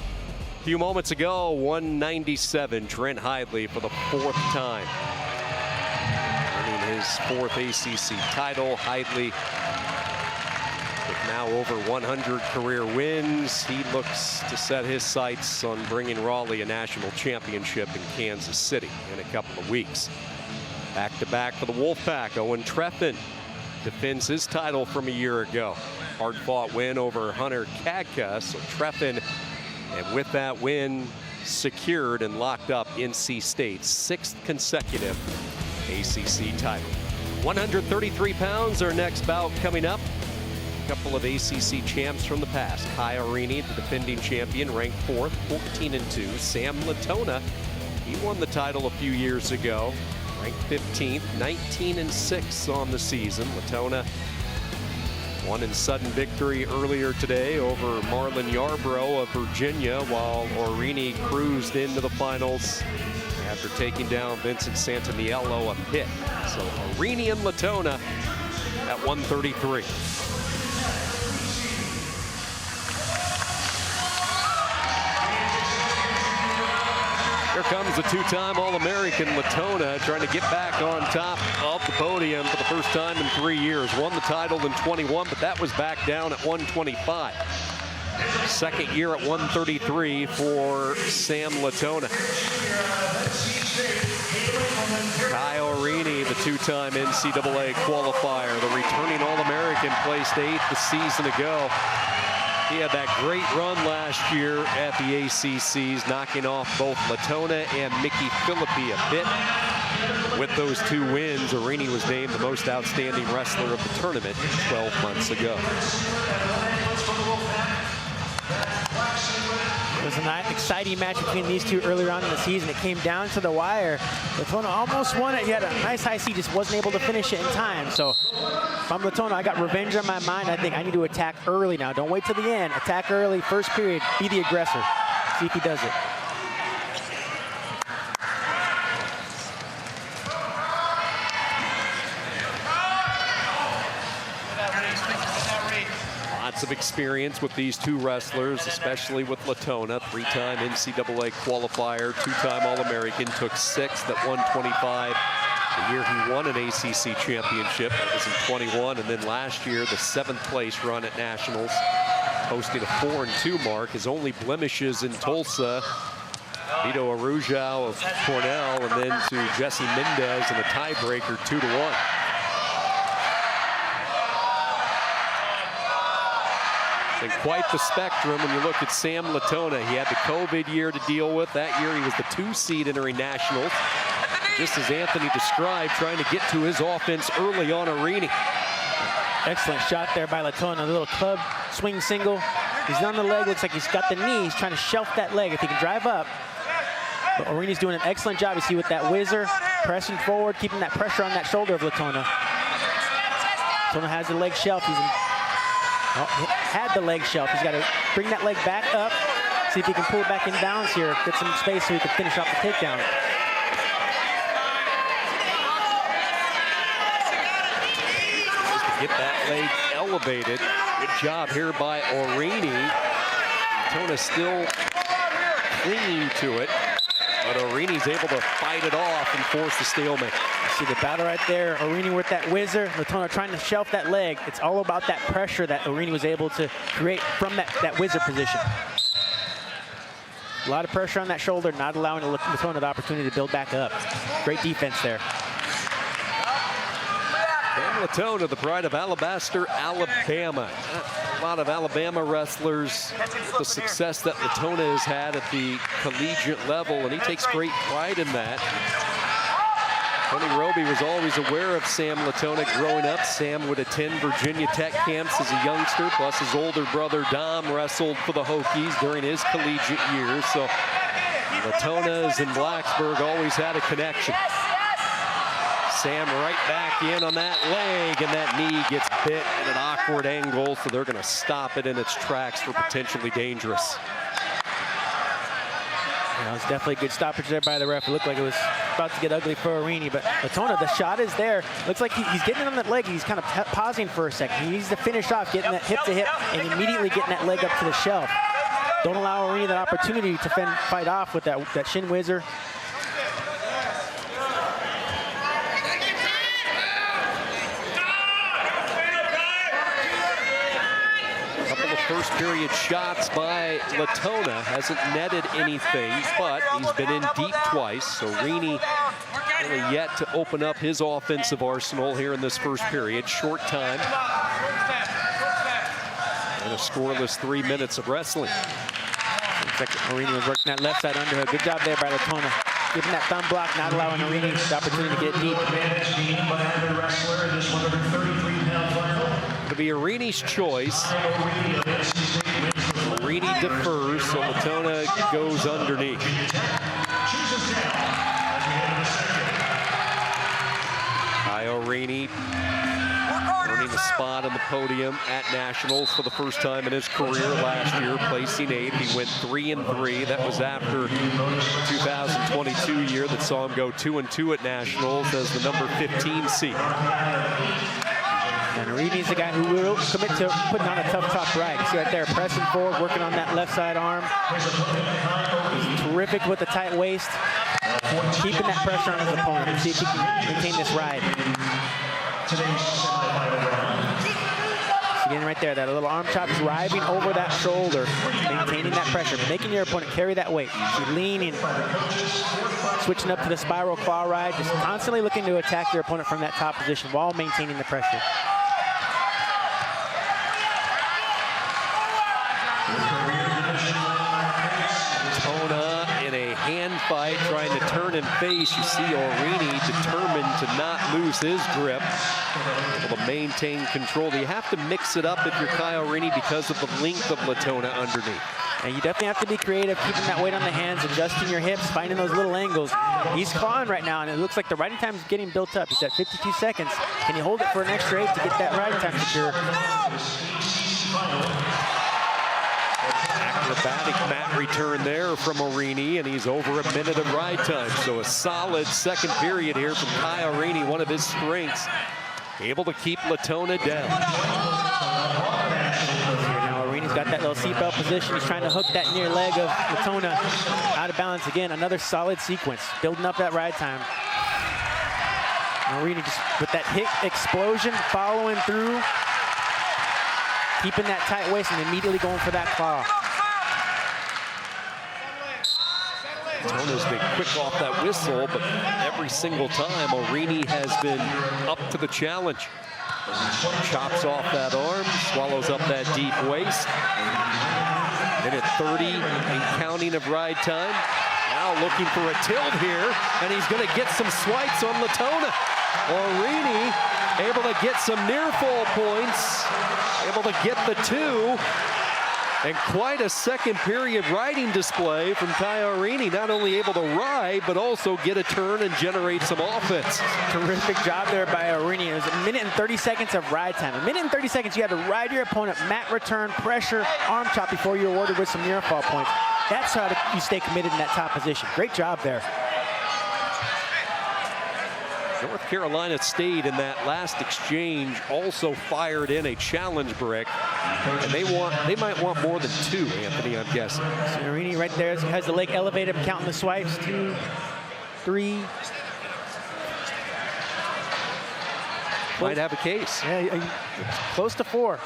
A few moments ago, 197, Trent Hidley for the 4th time, earning his 4th ACC title. Hidley with now over 100 career wins. He looks to set his sights on bringing Raleigh a national championship in Kansas City in a couple of weeks. Back-to-back for the Wolfpack. Owen Treffin defends his title from a year ago. Hard-fought win over Hunter Kadka. So Treffin, and with that win, secured and locked up NC State's 6th consecutive ACC title. 133 pounds, our next bout coming up. A couple of ACC champs from the past. Kai Arini, the defending champion, ranked 4th, 14-2. Sam Latona, he won the title a few years ago, ranked 15th, 19-6 on the season. Latona won in sudden victory earlier today over Marlon Yarbrough of Virginia, while Arini cruised into the finals after taking down Vincent Santaniello of Pitt. So Arini and Latona at 133. Here comes the 2-time All-American Latona trying to get back on top of the podium for the first time in 3 years. Won the title in 21, but that was back down at 125. Second year at 133 for Sam Latona. Kai Arini, the 2-time NCAA qualifier, the returning All-American, placed 8th the season ago. He had that great run last year at the ACCs, knocking off both Latona and Mickey Philippi a bit. With those 2 wins, Arini was named the most outstanding wrestler of the tournament 12 months ago. It was an exciting match between these two earlier on in the season. It came down to the wire. Latona almost won it. He had a nice high C, just wasn't able to finish it in time. So if I'm Latona, I got revenge on my mind. I think I need to attack early now. Don't wait till the end. Attack early, first period, be the aggressor. See if he does it. Lots of experience with these 2 wrestlers, especially with Latona, 3-time NCAA qualifier, 2-time All-American, took 6th at 125 the year he won an ACC championship. That was in 21, and then last year, the 7th place run at Nationals, posting a 4-2 mark. His only blemishes in Tulsa, Vito Arujau of Cornell, and then to Jesse Mendez in a tiebreaker 2-1. And quite the spectrum when you look at Sam Latona. He had the COVID year to deal with. That year he was the 2 seed entering nationals. Just as Anthony described, trying to get to his offense early on Arini. Excellent shot there by Latona. A little club swing single. He's on the leg, looks like he's got the knee. He's trying to shelf that leg if he can drive up. But Arini's doing an excellent job. You see with that whizzer, pressing forward, keeping that pressure on that shoulder of Latona. Latona has the leg shelf. He's had the leg shelf. He's got to bring that leg back up, see if he can pull it back in balance here, get some space so he can finish off the takedown. Just to get that leg elevated. Good job here by Arini. Latona still clinging to it, but Arini's able to fight it off and force the stalemate. See the battle right there. Arini with that whizzer. Latona trying to shelf that leg. It's all about that pressure that Arini was able to create from that whizzer position. A lot of pressure on that shoulder, not allowing Latona the opportunity to build back up. Great defense there. And Latona, the pride of Alabaster, Alabama. A lot of Alabama wrestlers, the success that Latona has had at the collegiate level, and he takes great pride in that. Tony Roby was always aware of Sam Latona growing up. Sam would attend Virginia Tech camps as a youngster, plus his older brother Dom wrestled for the Hokies during his collegiate years. So Latona's and Blacksburg always had a connection. Sam right back in on that leg, and that knee gets bit at an awkward angle, so they're going to stop it in its tracks for potentially dangerous. You know, it's definitely a good stoppage there by the ref. It looked like it was about to get ugly for Arini, but Latona, the shot is there. Looks like he's getting it on that leg. He's kind of pausing for a second. He needs to finish off, getting that hip to hip, and immediately getting that leg up to the shelf. Don't allow Arini that opportunity to fight off with that shin whizzer. First period shots by Latona, hasn't netted anything, but he's been in deep twice. So Arini really yet to open up his offensive arsenal here in this first period. Short time and a scoreless 3 minutes of wrestling. Looks like Arini was working that left side underhook. Good job there by Latona. Giving that thumb block, not allowing Arini the opportunity to get deep. To be Arini's choice. Arini defers, so Latona goes underneath. Arini earning a spot on the podium at Nationals for the first time in his career last year, placing 8th. He went 3-3. That was after 2022 year that saw him go 2-2 at Nationals as the number 15 seed. And Arini's the guy who will commit to putting on a tough top right. You see right there, pressing forward, working on that left side arm. He's terrific with the tight waist, keeping that pressure on his opponent. Let's see if he can maintain this ride. So again, right there, that little arm chop driving over that shoulder, maintaining that pressure, making your opponent carry that weight. So leaning, switching up to the spiral claw ride, just constantly looking to attack your opponent from that top position while maintaining the pressure. Hand fight, trying to turn and face. You see Arini determined to not lose his grip, able to maintain control. You have to mix it up if you're Kyle Arini because of the length of Latona underneath. And you definitely have to be creative, keeping that weight on the hands, adjusting your hips, finding those little angles. He's clawing right now, and it looks like the riding time is getting built up. He's at 52 seconds. Can you hold it for an extra 8 to get that riding time secure? Acrobatic mat return there from Arini, and he's over a minute of ride time. So a solid second period here from Kyle Arini, one of his strengths. Able to keep Latona down. Now Arini's got that little seatbelt position. He's trying to hook that near leg of Latona out of balance again. Another solid sequence, building up that ride time. Arini just with that hit explosion, following through, keeping that tight waist and immediately going for that claw. Latona's been quick off that whistle, but every single time Arini has been up to the challenge. Chops off that arm, swallows up that deep waist. Minute 30 and counting of ride time. Now looking for a tilt here, and he's going to get some swipes on Latona. Arini able to get some near fall points, able to get the 2. And quite a second period riding display from Kyle Arini. Not only able to ride, but also get a turn and generate some offense. Terrific job there by Arini. It was a minute and 30 seconds of ride time. A minute and 30 seconds, you had to ride your opponent, mat return, pressure, arm chop before you're awarded with some near fall points. That's how you stay committed in that top position. Great job there. North Carolina State in that last exchange also fired in a challenge brick, and they might want more than 2, Anthony, I'm guessing. So Arini right there has the leg elevated, counting the swipes. 2, 3. Might have a case. Yeah, close to 4.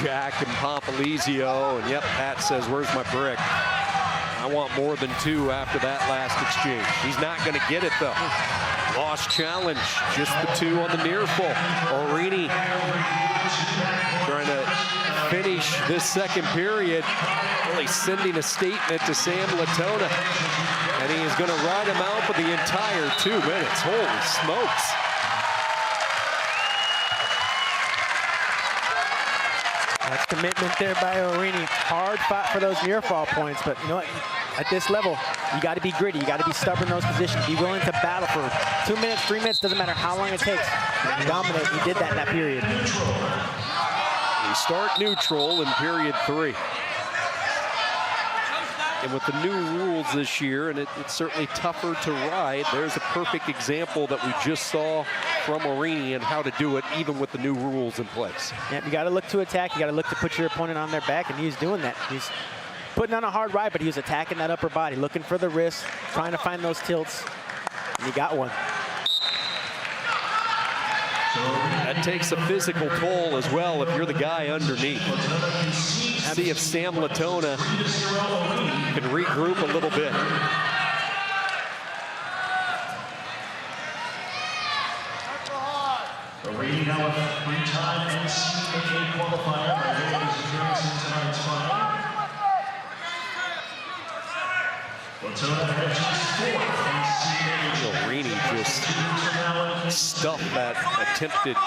Jack and Pompilizio, and yep, Pat says, where's my brick? I want more than 2 after that last exchange. He's not going to get it, though. Lost challenge, just the 2 on the near full. Arini trying to finish this second period, really sending a statement to Sam Latona. And he is going to ride him out for the entire 2 minutes. Holy smokes. That's commitment there by Orini. Hard fought for those near fall points, but you know what? At this level, you got to be gritty. You got to be stubborn in those positions. Be willing to battle for 2 minutes, 3 minutes. Doesn't matter how long it takes. Dominate. He did that in that period. We start neutral in period 3. And with the new rules this year, and it's certainly tougher to ride, there's a perfect example that we just saw from Orini and how to do it, even with the new rules in place. Yeah, you got to look to attack. You got to look to put your opponent on their back, and he's doing that. He's putting on a hard ride, but he was attacking that upper body, looking for the wrist, trying to find those tilts, and he got one. That takes a physical toll as well if you're the guy underneath. See if Sam Latona can regroup a little bit. Orini now a three-time NCAA qualifier by way of his appearance in tonight's final. Latona finishes fourth NCAA. Orini just stuffed that attempted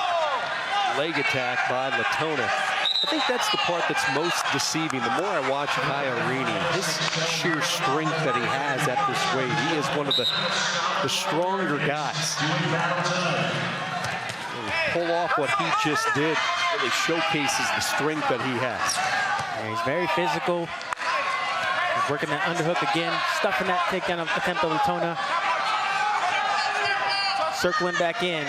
leg attack by Latona. I think that's the part that's most deceiving. The more I watch Kai Orini, his sheer strength that he has at this weight, he is one of the stronger guys. Pull off what he just did really showcases the strength that he has. Yeah, he's very physical. He's working that underhook again, stuffing that takedown attempt of Latona. Circling back in.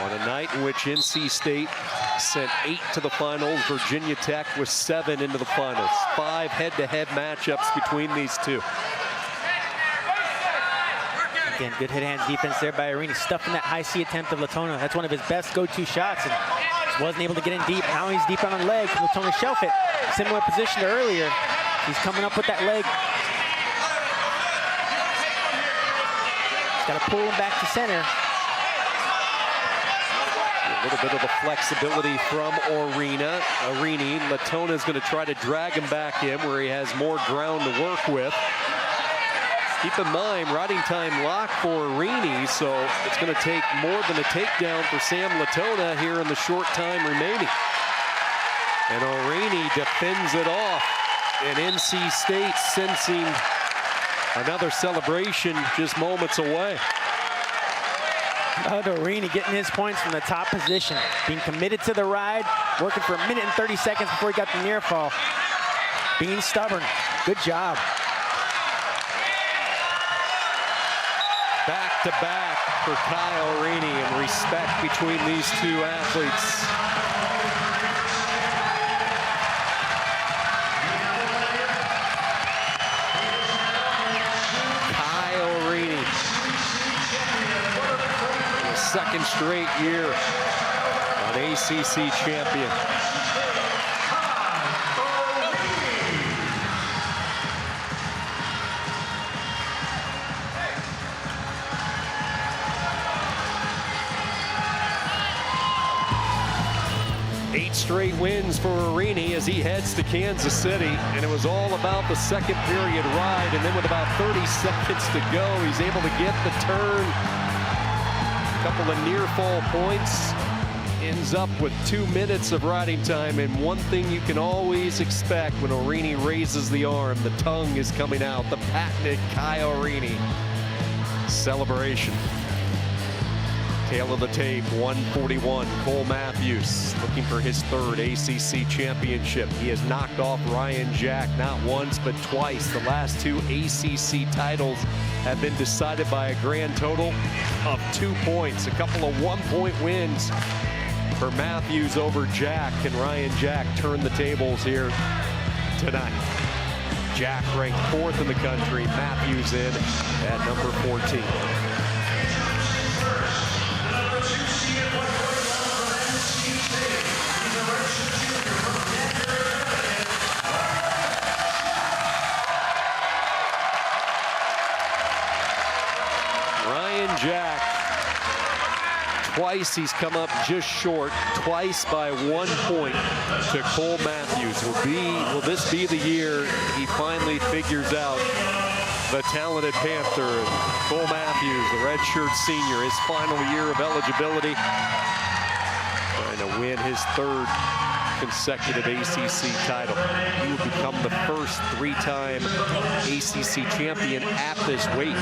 On a night in which NC State sent 8 to the finals, Virginia Tech was 7 into the finals. 5 head-to-head matchups between these two. Again, good hit-hand defense there by Orini, stuffing that high C attempt of Latona. That's one of his best go-to shots, and just wasn't able to get in deep. Now he's deep on the leg. Latona shelf it. Similar position to earlier. He's coming up with that leg. He's got to pull him back to center. A little bit of the flexibility from Orini. Latona is going to try to drag him back in where he has more ground to work with. Keep in mind, riding time lock for Orini, so it's going to take more than a takedown for Sam Latona here in the short time remaining. And Orini defends it off, and NC State sensing another celebration just moments away. Orini getting his points from the top position, being committed to the ride, working for 1 minute and 30 seconds before he got the near fall. Being stubborn. Good job. Back to back for Kai Orini, and respect between these two athletes. Kai Orini, the second straight year an ACC champion. 8 straight wins for Orini as he heads to Kansas City, and it was all about the second period ride, and then with about 30 seconds to go, he's able to get the turn. A couple of near fall points, ends up with 2 minutes of riding time, and one thing you can always expect when Orini raises the arm, the tongue is coming out, the patented Kai Orini celebration. Tail of the tape, 141, Cole Matthews looking for his 3rd ACC championship. He has knocked off Ryan Jack not once but twice. The last 2 ACC titles have been decided by a grand total of 2 points. A couple of 1-point wins for Matthews over Jack. Can Ryan Jack turn the tables here tonight? Jack ranked 4th in the country, Matthews in at number 14. Jack. Twice he's come up just short, twice by 1 point to Cole Matthews. Will this be the year he finally figures out the talented Panther? And Cole Matthews, the redshirt senior, his final year of eligibility, trying to win his 3rd consecutive ACC title. He will become the first 3-time ACC champion at this weight,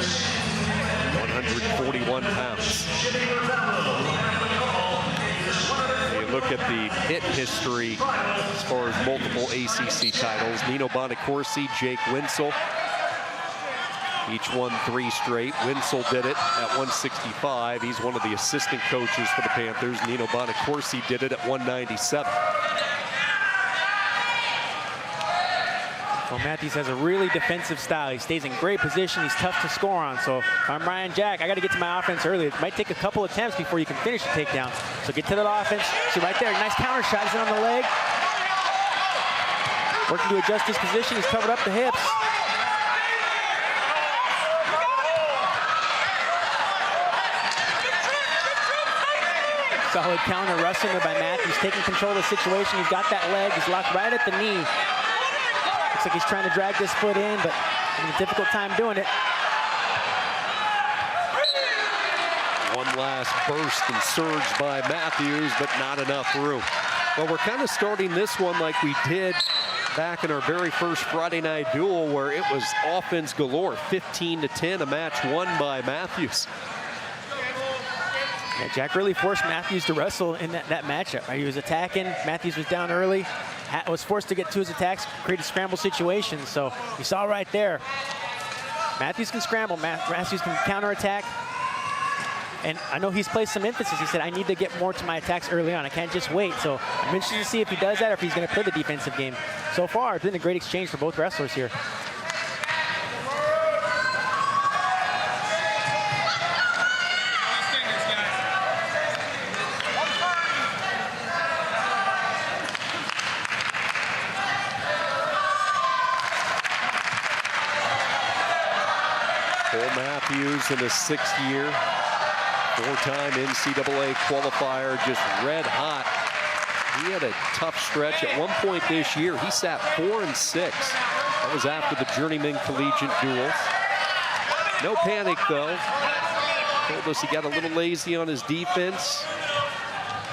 141 pounds. You look at the hit history as far as multiple ACC titles. Nino Bonacorsi, Jake Winsel, each won 3 straight. Winsel did it at 165. He's one of the assistant coaches for the Panthers. Nino Bonacorsi did it at 197. Well, Matthews has a really defensive style. He stays in great position. He's tough to score on. So if I'm Ryan Jack, I got to get to my offense early. It might take a couple attempts before you can finish the takedown. So get to that offense. See right there, nice counter shot. He's in on the leg. Working to adjust his position. He's covered up the hips. Solid counter wrestling there by Matthews, taking control of the situation. He's got that leg. He's locked right at the knee. Looks like he's trying to drag this foot in, but having a difficult time doing it. One last burst and surge by Matthews, but not enough room. Well, we're kind of starting this one like we did back in our very first Friday night duel, where it was offense galore, 15-10, a match won by Matthews. Yeah, Jack really forced Matthews to wrestle in that matchup. Right? He was attacking. Matthews was down early. Was forced to get to his attacks, create a scramble situation. So you saw right there, Matthews can scramble. Matthews can counterattack. And I know he's placed some emphasis. He said, I need to get more to my attacks early on. I can't just wait. So I'm interested to see if he does that or if he's going to play the defensive game. So far, it's been a great exchange for both wrestlers here. Matthews in his 6th year, 4-time NCAA qualifier, just red hot. He had a tough stretch. At one point this year, he sat 4-6. That was after the journeyman collegiate duels. No panic, though. Told us he got a little lazy on his defense.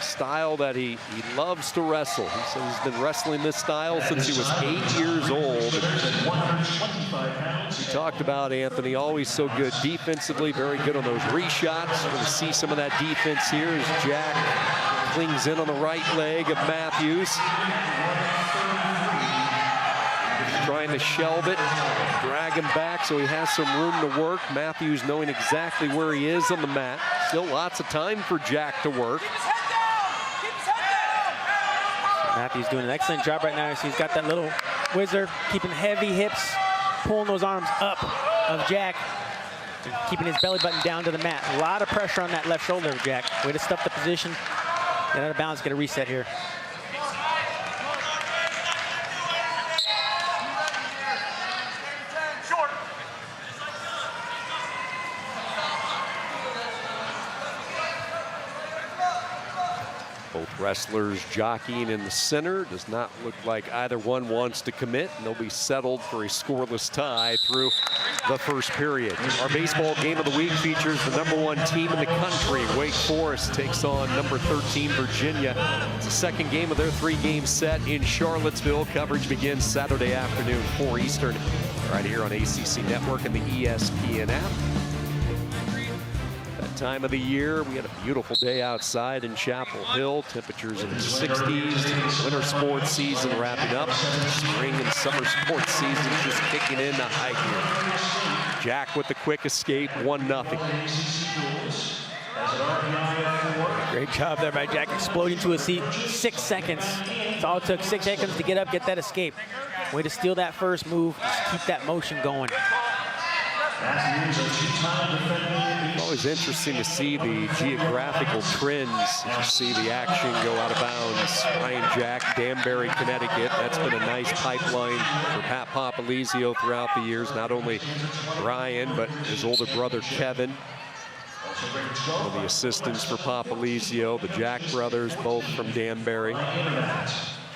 Style that he loves to wrestle. He says he's been wrestling this style since he was 8 years old. We talked about Anthony, always so good defensively, very good on those reshots. We're going to see some of that defense here as Jack clings in on the right leg of Matthews. Trying to shelve it, drag him back so he has some room to work. Matthews knowing exactly where he is on the mat. Still lots of time for Jack to work. Matthews doing an excellent job right now. So he's got that little whizzer, keeping heavy hips, pulling those arms up of Jack, and keeping his belly button down to the mat. A lot of pressure on that left shoulder of Jack. Way to stuff the position. Get out of bounds, get a reset here. Both wrestlers jockeying in the center. Does not look like either one wants to commit, and they'll be settled for a scoreless tie through the first period. Our baseball game of the week features the #1 team in the country. Wake Forest takes on number 13 Virginia. It's the second game of their 3-game set in Charlottesville. Coverage begins Saturday afternoon, 4 Eastern, right here on ACC Network and the ESPN app. Time of the year, we had a beautiful day outside in Chapel Hill. Temperatures in the 60s. Winter sports season wrapping up. Spring and summer sports season just kicking into high gear. Jack with the quick escape, 1-0. Great job there by Jack, exploding to his seat. 6 seconds. It's all it took, 6 seconds to get up, get that escape. Way to steal that first move, just keep that motion going. It's always interesting to see the geographical trends. You see the action go out of bounds. Ryan Jack, Danbury, Connecticut. That's been a nice pipeline for Pat Papalizio throughout the years. Not only Ryan, but his older brother Kevin. One of the assistants for Papalizio, the Jack brothers, both from Danbury.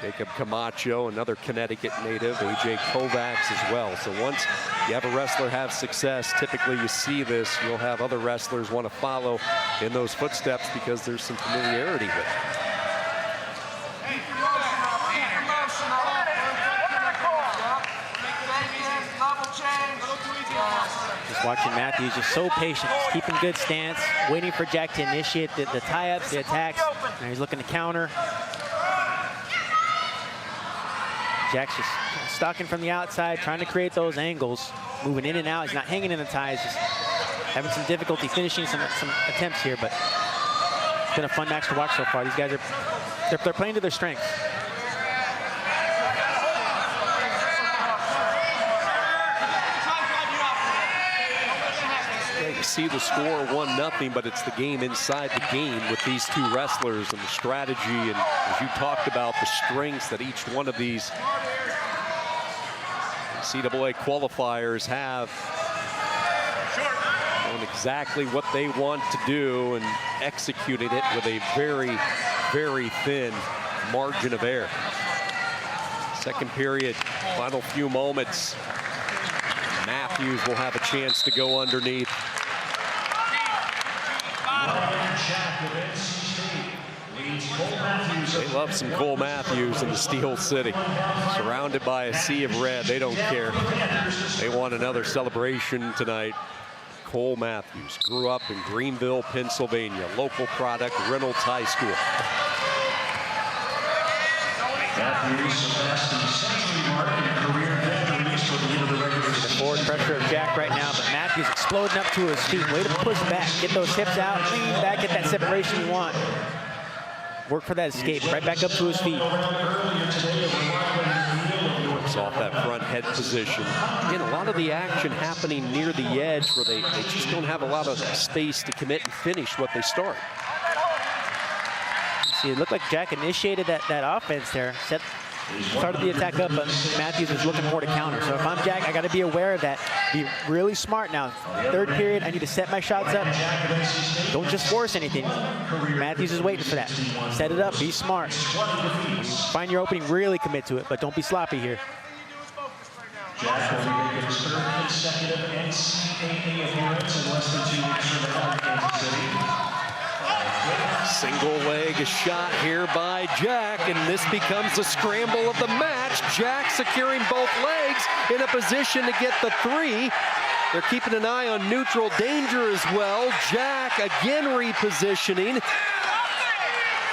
Jacob Camacho, another Connecticut native, AJ Kovacs as well. So once you have a wrestler have success, typically you see this, you'll have other wrestlers want to follow in those footsteps because there's some familiarity with it. Just watching Matthews, just so patient, just keeping good stance, waiting for Jack to initiate the tie-ups, the attacks. Now he's looking to counter. Jack's just stalking from the outside, trying to create those angles, moving in and out. He's not hanging in the ties, just having some difficulty finishing some attempts here, but it's been a fun match to watch so far. These guys are they're playing to their strengths. You see the score 1-0, but it's the game inside the game with these two wrestlers and the strategy, and as you talked about, the strengths that each one of these NCAA qualifiers have on exactly what they want to do and executing it with a very, very thin margin of error. Second period, final few moments. Matthews will have a chance to go underneath. They love some Cole Matthews in the Steel City. Surrounded by a sea of red, they don't care. They want another celebration tonight. Cole Matthews grew up in Greenville, Pennsylvania. Local product, Reynolds High School. Matthews surpassed the century mark in career victories for the end of the regular season. The forward pressure of Jack right now, but Matthews exploding up to his feet. Way to push back, get those hips out, lean back, get that separation you want. Work for that escape, right back up to his feet. It's off that front head position. Again, a lot of the action happening near the edge where they just don't have a lot of space to commit and finish what they start. See, it looked like Jack initiated that offense there. Started the attack up, but Matthews is looking more to counter. So if I'm Jack, I got to be aware of that. Be really smart now. Third period, I need to set my shots up. Don't just force anything. Matthews is waiting for that. Set it up, be smart. When you find your opening, really commit to it, but don't be sloppy here. Jack will be making his third consecutive NCAA appearance in less than 2 weeks from now in Kansas City. Single leg shot here by Jack, and this becomes the scramble of the match. Jack securing both legs in a position to get the 3. They're keeping an eye on neutral danger as well. Jack again repositioning.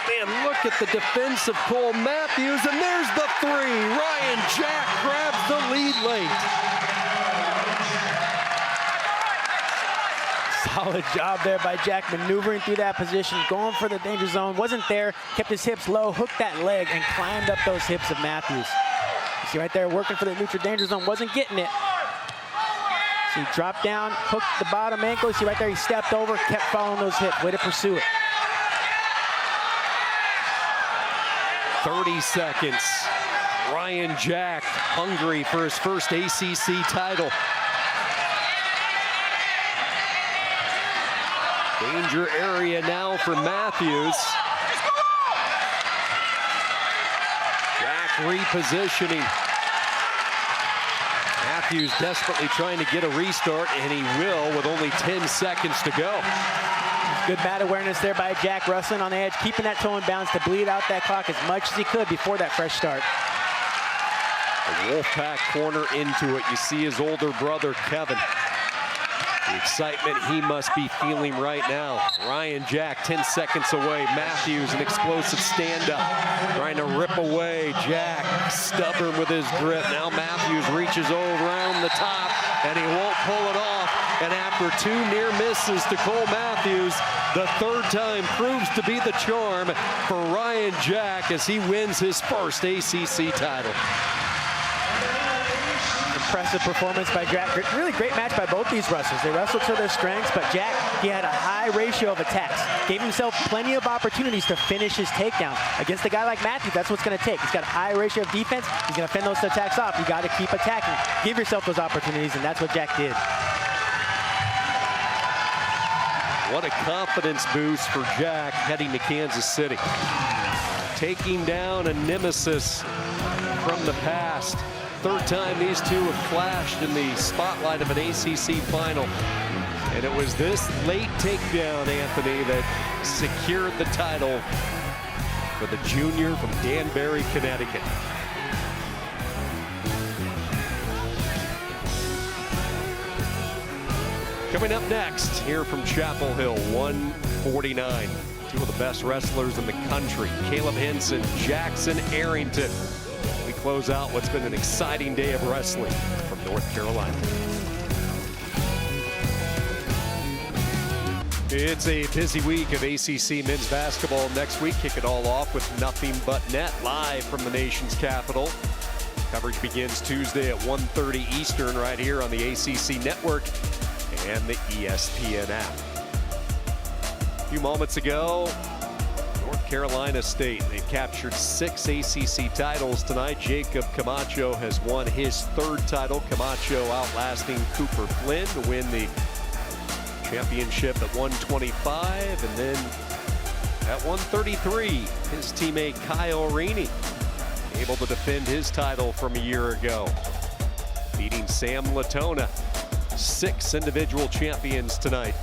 Man, look at the defense of Cole Matthews, and there's the 3. Ryan Jack grabs the lead late. Solid job there by Jack, maneuvering through that position, going for the danger zone. Wasn't there, kept his hips low, hooked that leg, and climbed up those hips of Matthews. You see right there, working for the neutral danger zone, wasn't getting it. So he dropped down, hooked the bottom ankle. You see right there, he stepped over, kept following those hips. Way to pursue it. 30 seconds. Ryan Jack, hungry for his first ACC title. Danger area now for Matthews. Jack repositioning. Matthews desperately trying to get a restart, and he will with only 10 seconds to go. Good mat awareness there by Jack, wrestling on the edge, keeping that toe in bounds to bleed out that clock as much as he could before that fresh start. The Wolfpack corner into it. You see his older brother, Kevin. The excitement he must be feeling right now. Ryan Jack 10 seconds away. Matthews, an explosive stand-up, trying to rip away. Jack stubborn with his grip. Now Matthews reaches around the top, and he won't pull it off. And after 2 near misses to Cole Matthews, the 3rd time proves to be the charm for Ryan Jack as he wins his first ACC title. Impressive performance by Jack. Really great match by both these wrestlers. They wrestled to their strengths, but Jack, he had a high ratio of attacks. Gave himself plenty of opportunities to finish his takedown. Against a guy like Matthews, that's what's going to take. He's got a high ratio of defense. He's going to fend those attacks off. You got to keep attacking. Give yourself those opportunities, and that's what Jack did. What a confidence boost for Jack heading to Kansas City. Taking down a nemesis from the past. Third time these two have clashed in the spotlight of an ACC final. And it was this late takedown, Anthony, that secured the title for the junior from Danbury, Connecticut. Coming up next, here from Chapel Hill, 149. Two of the best wrestlers in the country, Caleb Henson, Jackson Arrington. We close out what's been an exciting day of wrestling from North Carolina. It's a busy week of ACC men's basketball. Next week, kick it all off with Nothing But Net live from the nation's capital. Coverage begins Tuesday at 1:30 Eastern right here on the ACC Network and the ESPN app. A few moments ago, North Carolina State, they've captured 6 ACC titles tonight. Jacob Camacho has won his 3rd title. Camacho outlasting Cooper Flynn to win the championship at 125, and then at 133, his teammate Kyle Rainey able to defend his title from a year ago, beating Sam Latona. 6 individual champions tonight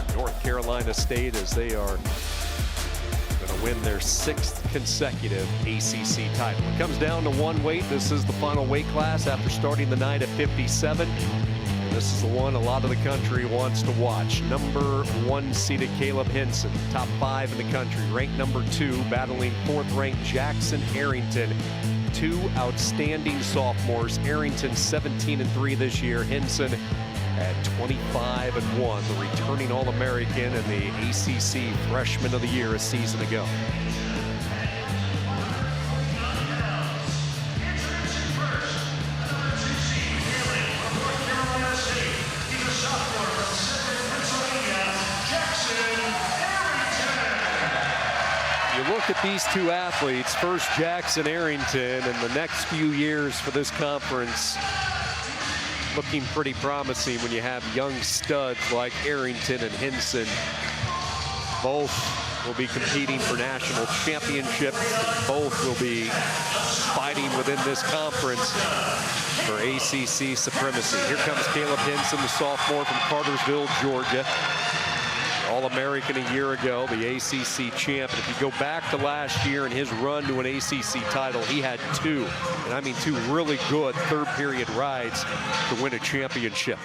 for North Carolina State as they are going to win their 6th consecutive ACC title. It comes down to one weight. This is the final weight class after starting the night at 57. And this is the one a lot of the country wants to watch. Number 1 seeded Caleb Henson, top 5 in the country. Ranked number 2, battling 4th ranked Jackson Arrington. 2 outstanding sophomores. Arrington 17-3 this year. Henson at 25-1, the returning All-American and the ACC Freshman of the Year a season ago. Look at these two athletes. First Jackson Arrington, and the next few years for this conference looking pretty promising when you have young studs like Arrington and Henson. Both will be competing for national championships. Both will be fighting within this conference for ACC supremacy. Here comes Caleb Henson, the sophomore from Cartersville, Georgia. All-American a year ago, the ACC champ. And if you go back to last year and his run to an ACC title, he had 2, and I mean 2 really good third-period rides to win a championship.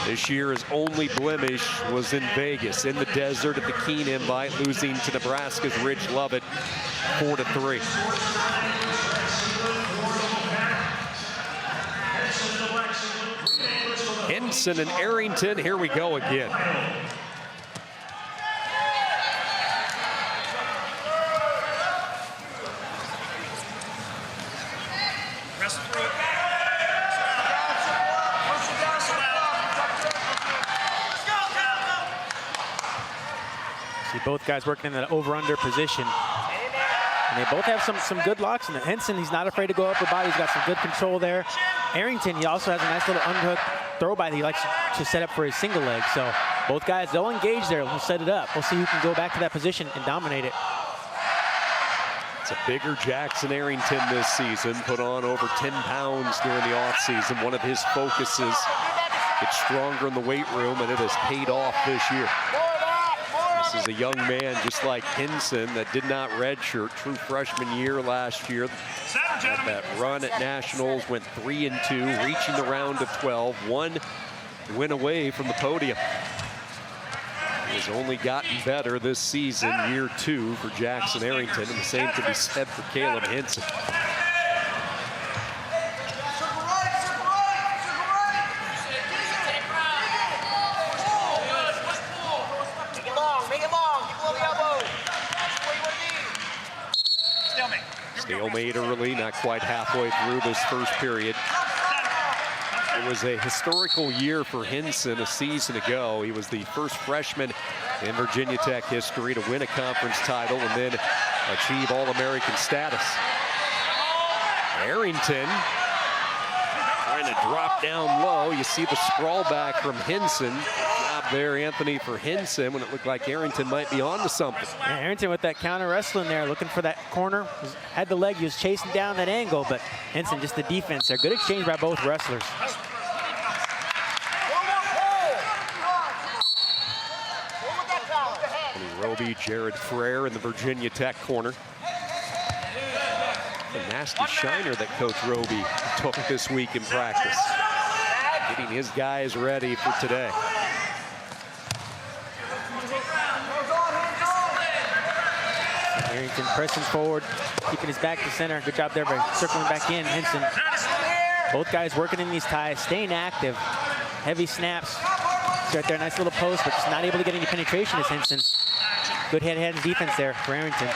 This year, his only blemish was in Vegas, in the desert at the Keene Invite, losing to Nebraska's Rich Lovett 4-3. Henson and Arrington, here we go again. See both guys working in that over-under position. And they both have some good locks. And Henson, he's not afraid to go upper body. He's got some good control there. Arrington, he also has a nice little underhook throw by that he likes to set up for his single leg. So both guys, they'll engage there. We'll set it up. We'll see who can go back to that position and dominate it. It's a bigger Jackson Arrington this season, put on over 10 pounds during the offseason. One of his focuses, get stronger in the weight room, and it has paid off this year. This is a young man just like Henson that did not redshirt, true freshman year last year. Had that run at Nationals, went 3-2, reaching the round of 12, 1 win away from the podium. He has only gotten better this season, year 2 for Jackson Arrington, and the same can be said for Caleb Henson. Stalemate early, not quite halfway through this first period. It was a historical year for Henson a season ago. He was the first freshman in Virginia Tech history to win a conference title and then achieve All-American status. Arrington trying to drop down low. You see the sprawl back from Henson. job there, Anthony, for Henson when it looked like Arrington might be on to something. Yeah, Arrington with that counter wrestling there, looking for that corner. Had the leg, he was chasing down that angle, but Henson just the defense there. Good exchange by both wrestlers. Roby, Jared Frere in the Virginia Tech corner. A nasty shiner that Coach Roby took this week in practice. Getting his guys ready for today. Arrington pressing forward, keeping his back to center. Good job there by circling back in. Henson. Both guys working in these ties, staying active. Heavy snaps. He's right there, nice little post, but just not able to get any penetration as Henson. Good head-to-head defense there for Arrington.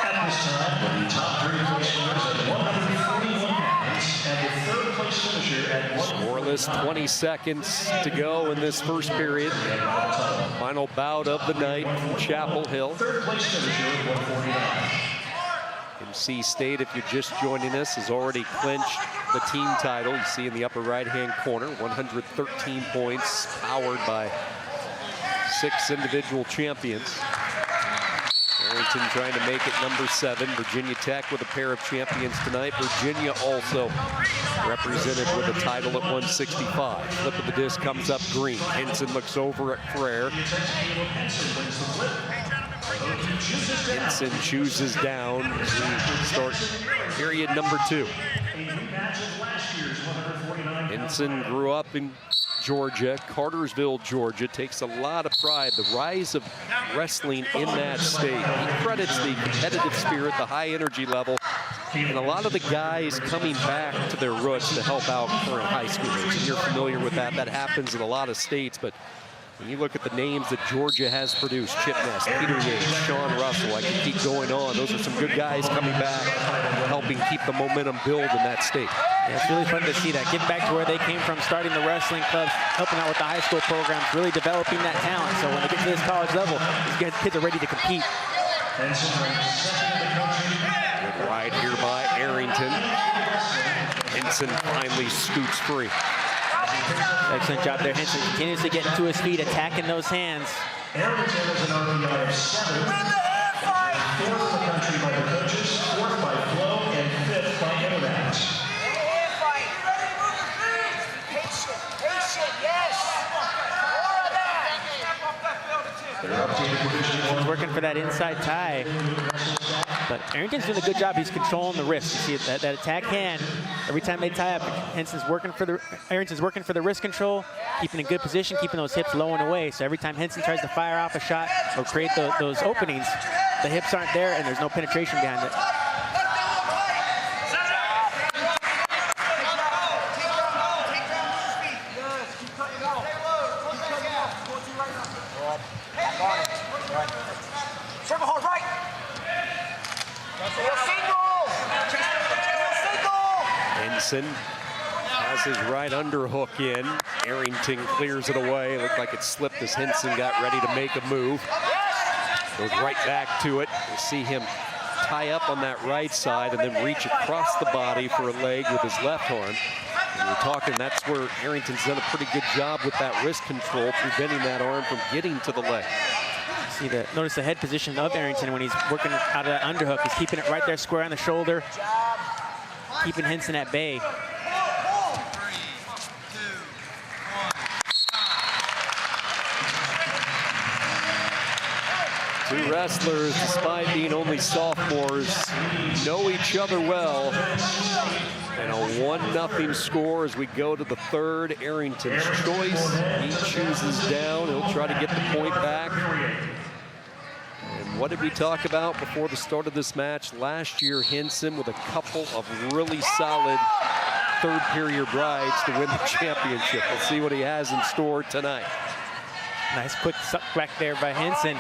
At this time, the top 3 place winners at 141 pounds and the 3rd place finisher at 141. Scoreless, 20 seconds to go in this first period. Final bout of the night from Chapel Hill. 3rd place finisher at 149. NC State, if you're just joining us, has already clinched the team title. You see in the upper right-hand corner, 113 points, powered by 6 individual champions. Arrington trying to make it number 7. Virginia Tech with a pair of champions tonight. Virginia also represented with a title at 165. Flip of the disc comes up green. Henson looks over at Frere. Henson chooses down as we start period number 2. Henson grew up in Georgia, Cartersville, Georgia, takes a lot of pride. The rise of wrestling in that state. He credits the competitive spirit, the high energy level, and a lot of the guys coming back to their roots to help out current high schoolers. And you're familiar with that. That happens in a lot of states, but when you look at the names that Georgia has produced, Chip Ness, Peter Yates, Sean Russell, I can keep going on. Those are some good guys coming back, helping keep the momentum build in that state. Yeah, it's really fun to see that. Getting back to where they came from, starting the wrestling clubs, helping out with the high school programs, really developing that talent. So when they get to this college level, these kids are ready to compete. Good ride here by Arrington. Henson finally scoots free. Excellent job there. Henson continues to get into his feet, attacking those hands. Arrington is an RPI of 7. 4th in the country by the coaches, 4th by Flo, and 5th by Internet. Patient, yes. He's working for that inside tie. But Arrington's doing a good job. He's controlling the wrist. You see that attack hand. Every time they tie up, Arrington's working for the wrist control, keeping in good position, keeping those hips low and away. So every time Henson tries to fire off a shot or create those openings, the hips aren't there and there's no penetration behind it. Circle hard right. Henson has his right underhook in. Arrington clears it away. Looked like it slipped as Henson got ready to make a move. Goes right back to it. We'll see him tie up on that right side and then reach across the body for a leg with his left arm. And we're talking, that's where Arrington's done a pretty good job with that wrist control, preventing that arm from getting to the leg. See that? Notice the head position of Arrington when he's working out of that underhook. He's keeping it right there square on the shoulder, keeping Henson at bay. Two wrestlers, despite being only sophomores, know each other well. And a 1-0 score as we go to the 3rd. Arrington's choice. He chooses down. He'll try to get the point back. And what did we talk about before the start of this match? Last year, Henson with a couple of really solid 3rd period rides to win the championship. We'll see what he has in store tonight. Nice quick suck back there by Henson.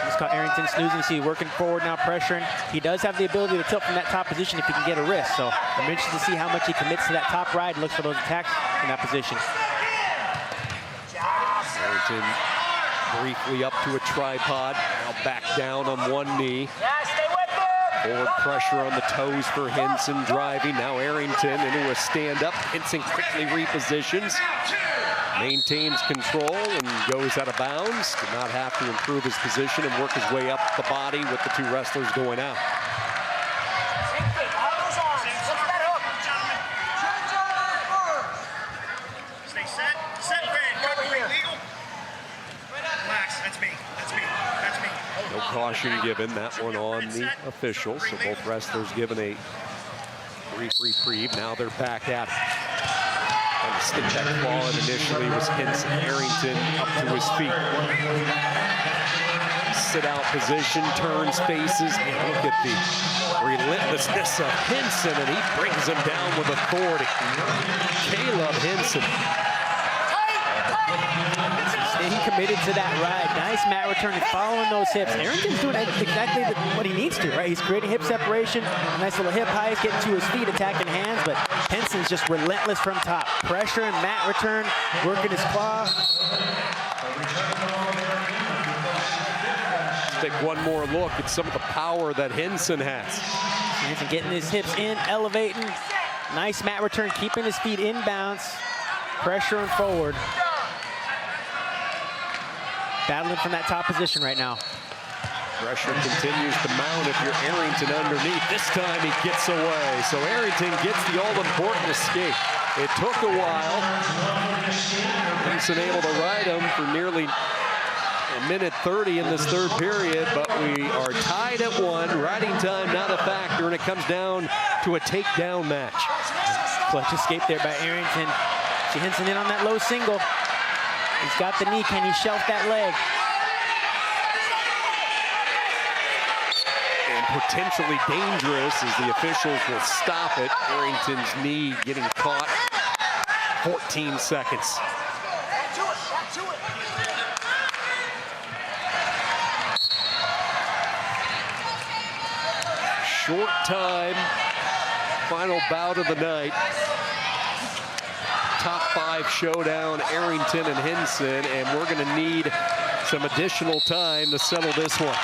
Just caught Arrington snoozing. See, working forward now, pressuring. He does have the ability to tilt from that top position if he can get a wrist. So I'm interested to see how much he commits to that top ride and looks for those attacks in that position. Arrington Briefly up to a tripod, now back down on one knee. Forward pressure on the toes for Henson, driving. Now Arrington into a stand-up. Henson quickly repositions, maintains control, and goes out of bounds. Did not have to improve his position and work his way up the body with the two wrestlers going out. Stay set. Set, Red. Legal. Relax. That's me. That's me. That's me. No caution given, that one on the officials. So both wrestlers given a brief reprieve. Now they're back at it. And the stick that claw initially was Henson. Arrington up to his feet. Sit out position, turns, faces, and look at the relentlessness of Henson, and he brings him down with authority. Caleb Henson. Staying committed to that ride. Nice mat return and following those hips. Arrington's doing exactly what he needs to, right? He's creating hip separation, nice little hip highs, getting to his feet, attacking hands, but Henson's just relentless from top. Pressure and mat return, working his claw. Take one more look at some of the power that Henson has. Henson getting his hips in, elevating. Nice mat return, keeping his feet in bounce. Pressure and forward. Battling from that top position right now. Pressure continues to mount if you're Arrington underneath. This time he gets away. So Arrington gets the all-important escape. It took a while. Henson able to ride him for nearly a minute 30 in this third period, but we are tied at 1. Riding time not a factor, and it comes down to a takedown match. Clutch escape there by Arrington. See Henson in on that low single. He's got the knee. Can he shelf that leg? And potentially dangerous as the officials will stop it. Arrington's knee getting caught. 14 seconds. Short time. Final bout of the night. Top 5 showdown, Arrington and Henson, and we're going to need some additional time to settle this one.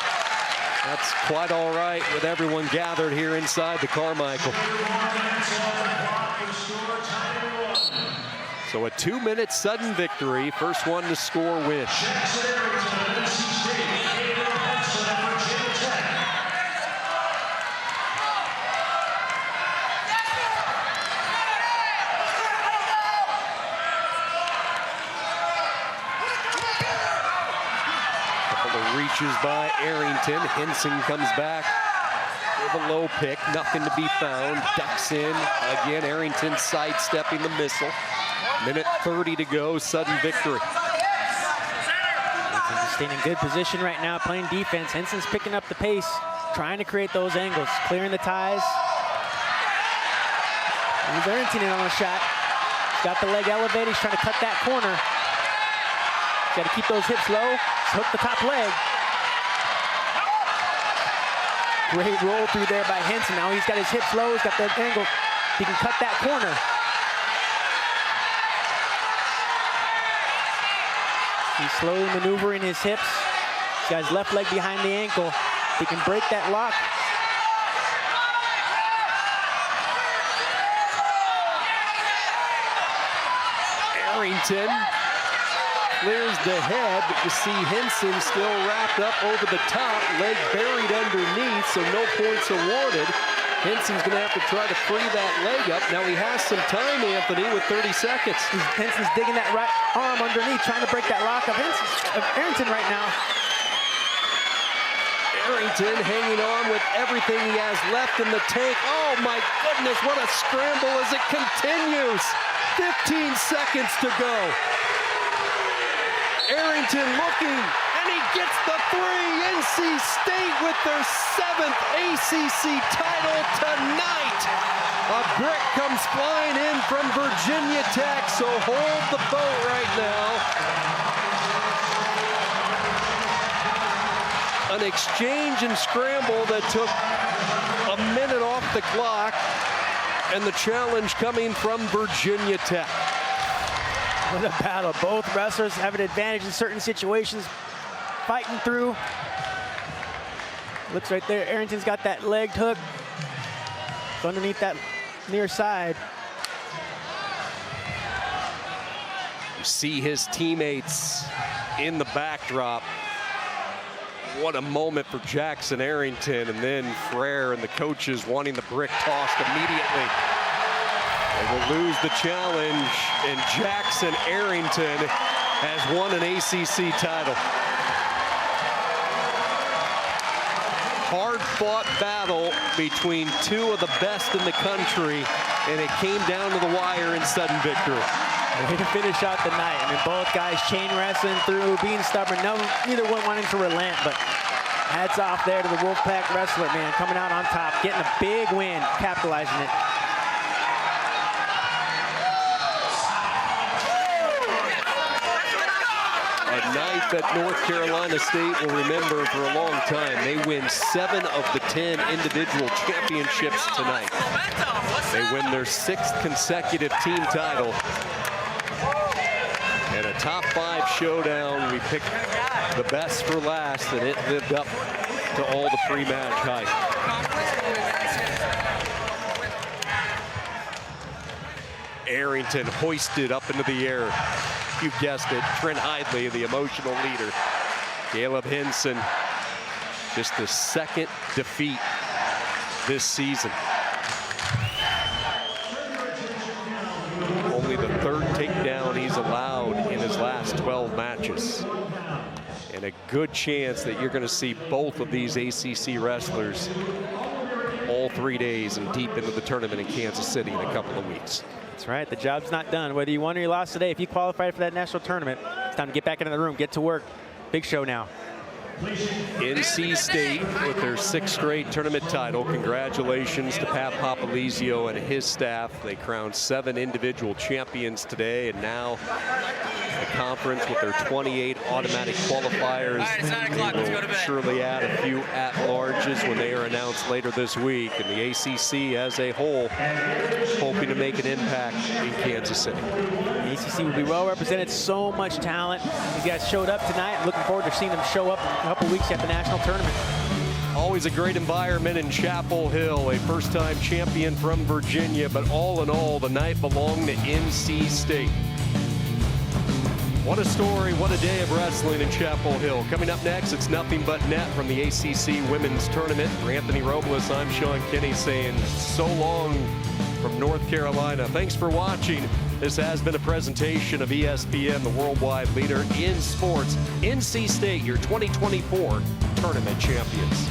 That's quite all right with everyone gathered here inside the Carmichael. So a 2-minute sudden victory. First one to score wins. Reaches by Arrington. Henson comes back with a low pick. Nothing to be found. Ducks in. Again, Arrington sidestepping the missile. Minute 30 to go. Sudden victory. Henson's staying in good position right now, playing defense. Henson's picking up the pace, trying to create those angles, clearing the ties. He's Arrington in on a shot. He's got the leg elevated. He's trying to cut that corner. He's got to keep those hips low. Hook the top leg. Great roll through there by Henson. Now he's got his hips low, he's got the angle. He can cut that corner. He's slowly maneuvering his hips. He's got his left leg behind the ankle. He can break that lock. Arrington clears the head, but you see Henson still wrapped up over the top, leg buried underneath, so no points awarded. Henson's going to have to try to free that leg up. Now he has some time, Anthony, with 30 seconds. Henson's digging that right arm underneath, trying to break that lock of Arrington right now. Arrington hanging on with everything he has left in the tank. Oh my goodness, what a scramble as it continues. 15 seconds to go. Arrington looking, and he gets the 3. NC State with their 7th ACC title tonight. A brick comes flying in from Virginia Tech, so hold the boat right now. An exchange and scramble that took a minute off the clock, and the challenge coming from Virginia Tech. What a battle. Both wrestlers have an advantage in certain situations, fighting through. Looks right there, Arrington's got that leg hook. It's underneath that near side. You see his teammates in the backdrop. What a moment for Jackson Arrington, and then Frere and the coaches wanting the brick tossed immediately. They will lose the challenge, and Jackson Arrington has won an ACC title. Hard-fought battle between two of the best in the country, and it came down to the wire in sudden victory. Way to finish out the night. I mean, both guys chain wrestling through, being stubborn. Neither one wanting to relent, but hats off there to the Wolfpack wrestler, man, coming out on top, getting a big win, capitalizing it. A night that North Carolina State will remember for a long time. They win 7 of the 10 individual championships tonight. They win their 6th consecutive team title. And a top 5 showdown. We picked the best for last, and it lived up to all the pre-match hype. Arrington hoisted up into the air. You guessed it, Trent Hidley, the emotional leader. Caleb Hinson, just the 2nd defeat this season. Only the 3rd takedown he's allowed in his last 12 matches. And a good chance that you're going to see both of these ACC wrestlers all 3 days and deep into the tournament in Kansas City in a couple of weeks. That's right, the job's not done. Whether you won or you lost today, if you qualified for that national tournament, it's time to get back into the room, get to work. Big show now. NC State with their 6th straight tournament title. Congratulations to Pat Papalizio and his staff. They crowned 7 individual champions today, and now the conference with their 28 automatic qualifiers. They will surely add a few at-larges when they are announced later this week. And the ACC as a whole hoping to make an impact in Kansas City. The ACC will be well represented. So much talent. These guys showed up tonight. I'm looking forward to seeing them show up in a couple weeks at the national tournament. Always a great environment in Chapel Hill. A first-time champion from Virginia, but all in all, the night belonged to NC State. What a story, what a day of wrestling in Chapel Hill. Coming up next, it's Nothing But Net from the ACC Women's Tournament. For Anthony Robles, I'm Sean Kinney saying so long from North Carolina. Thanks for watching. This has been a presentation of ESPN, the worldwide leader in sports. NC State, your 2024 tournament champions.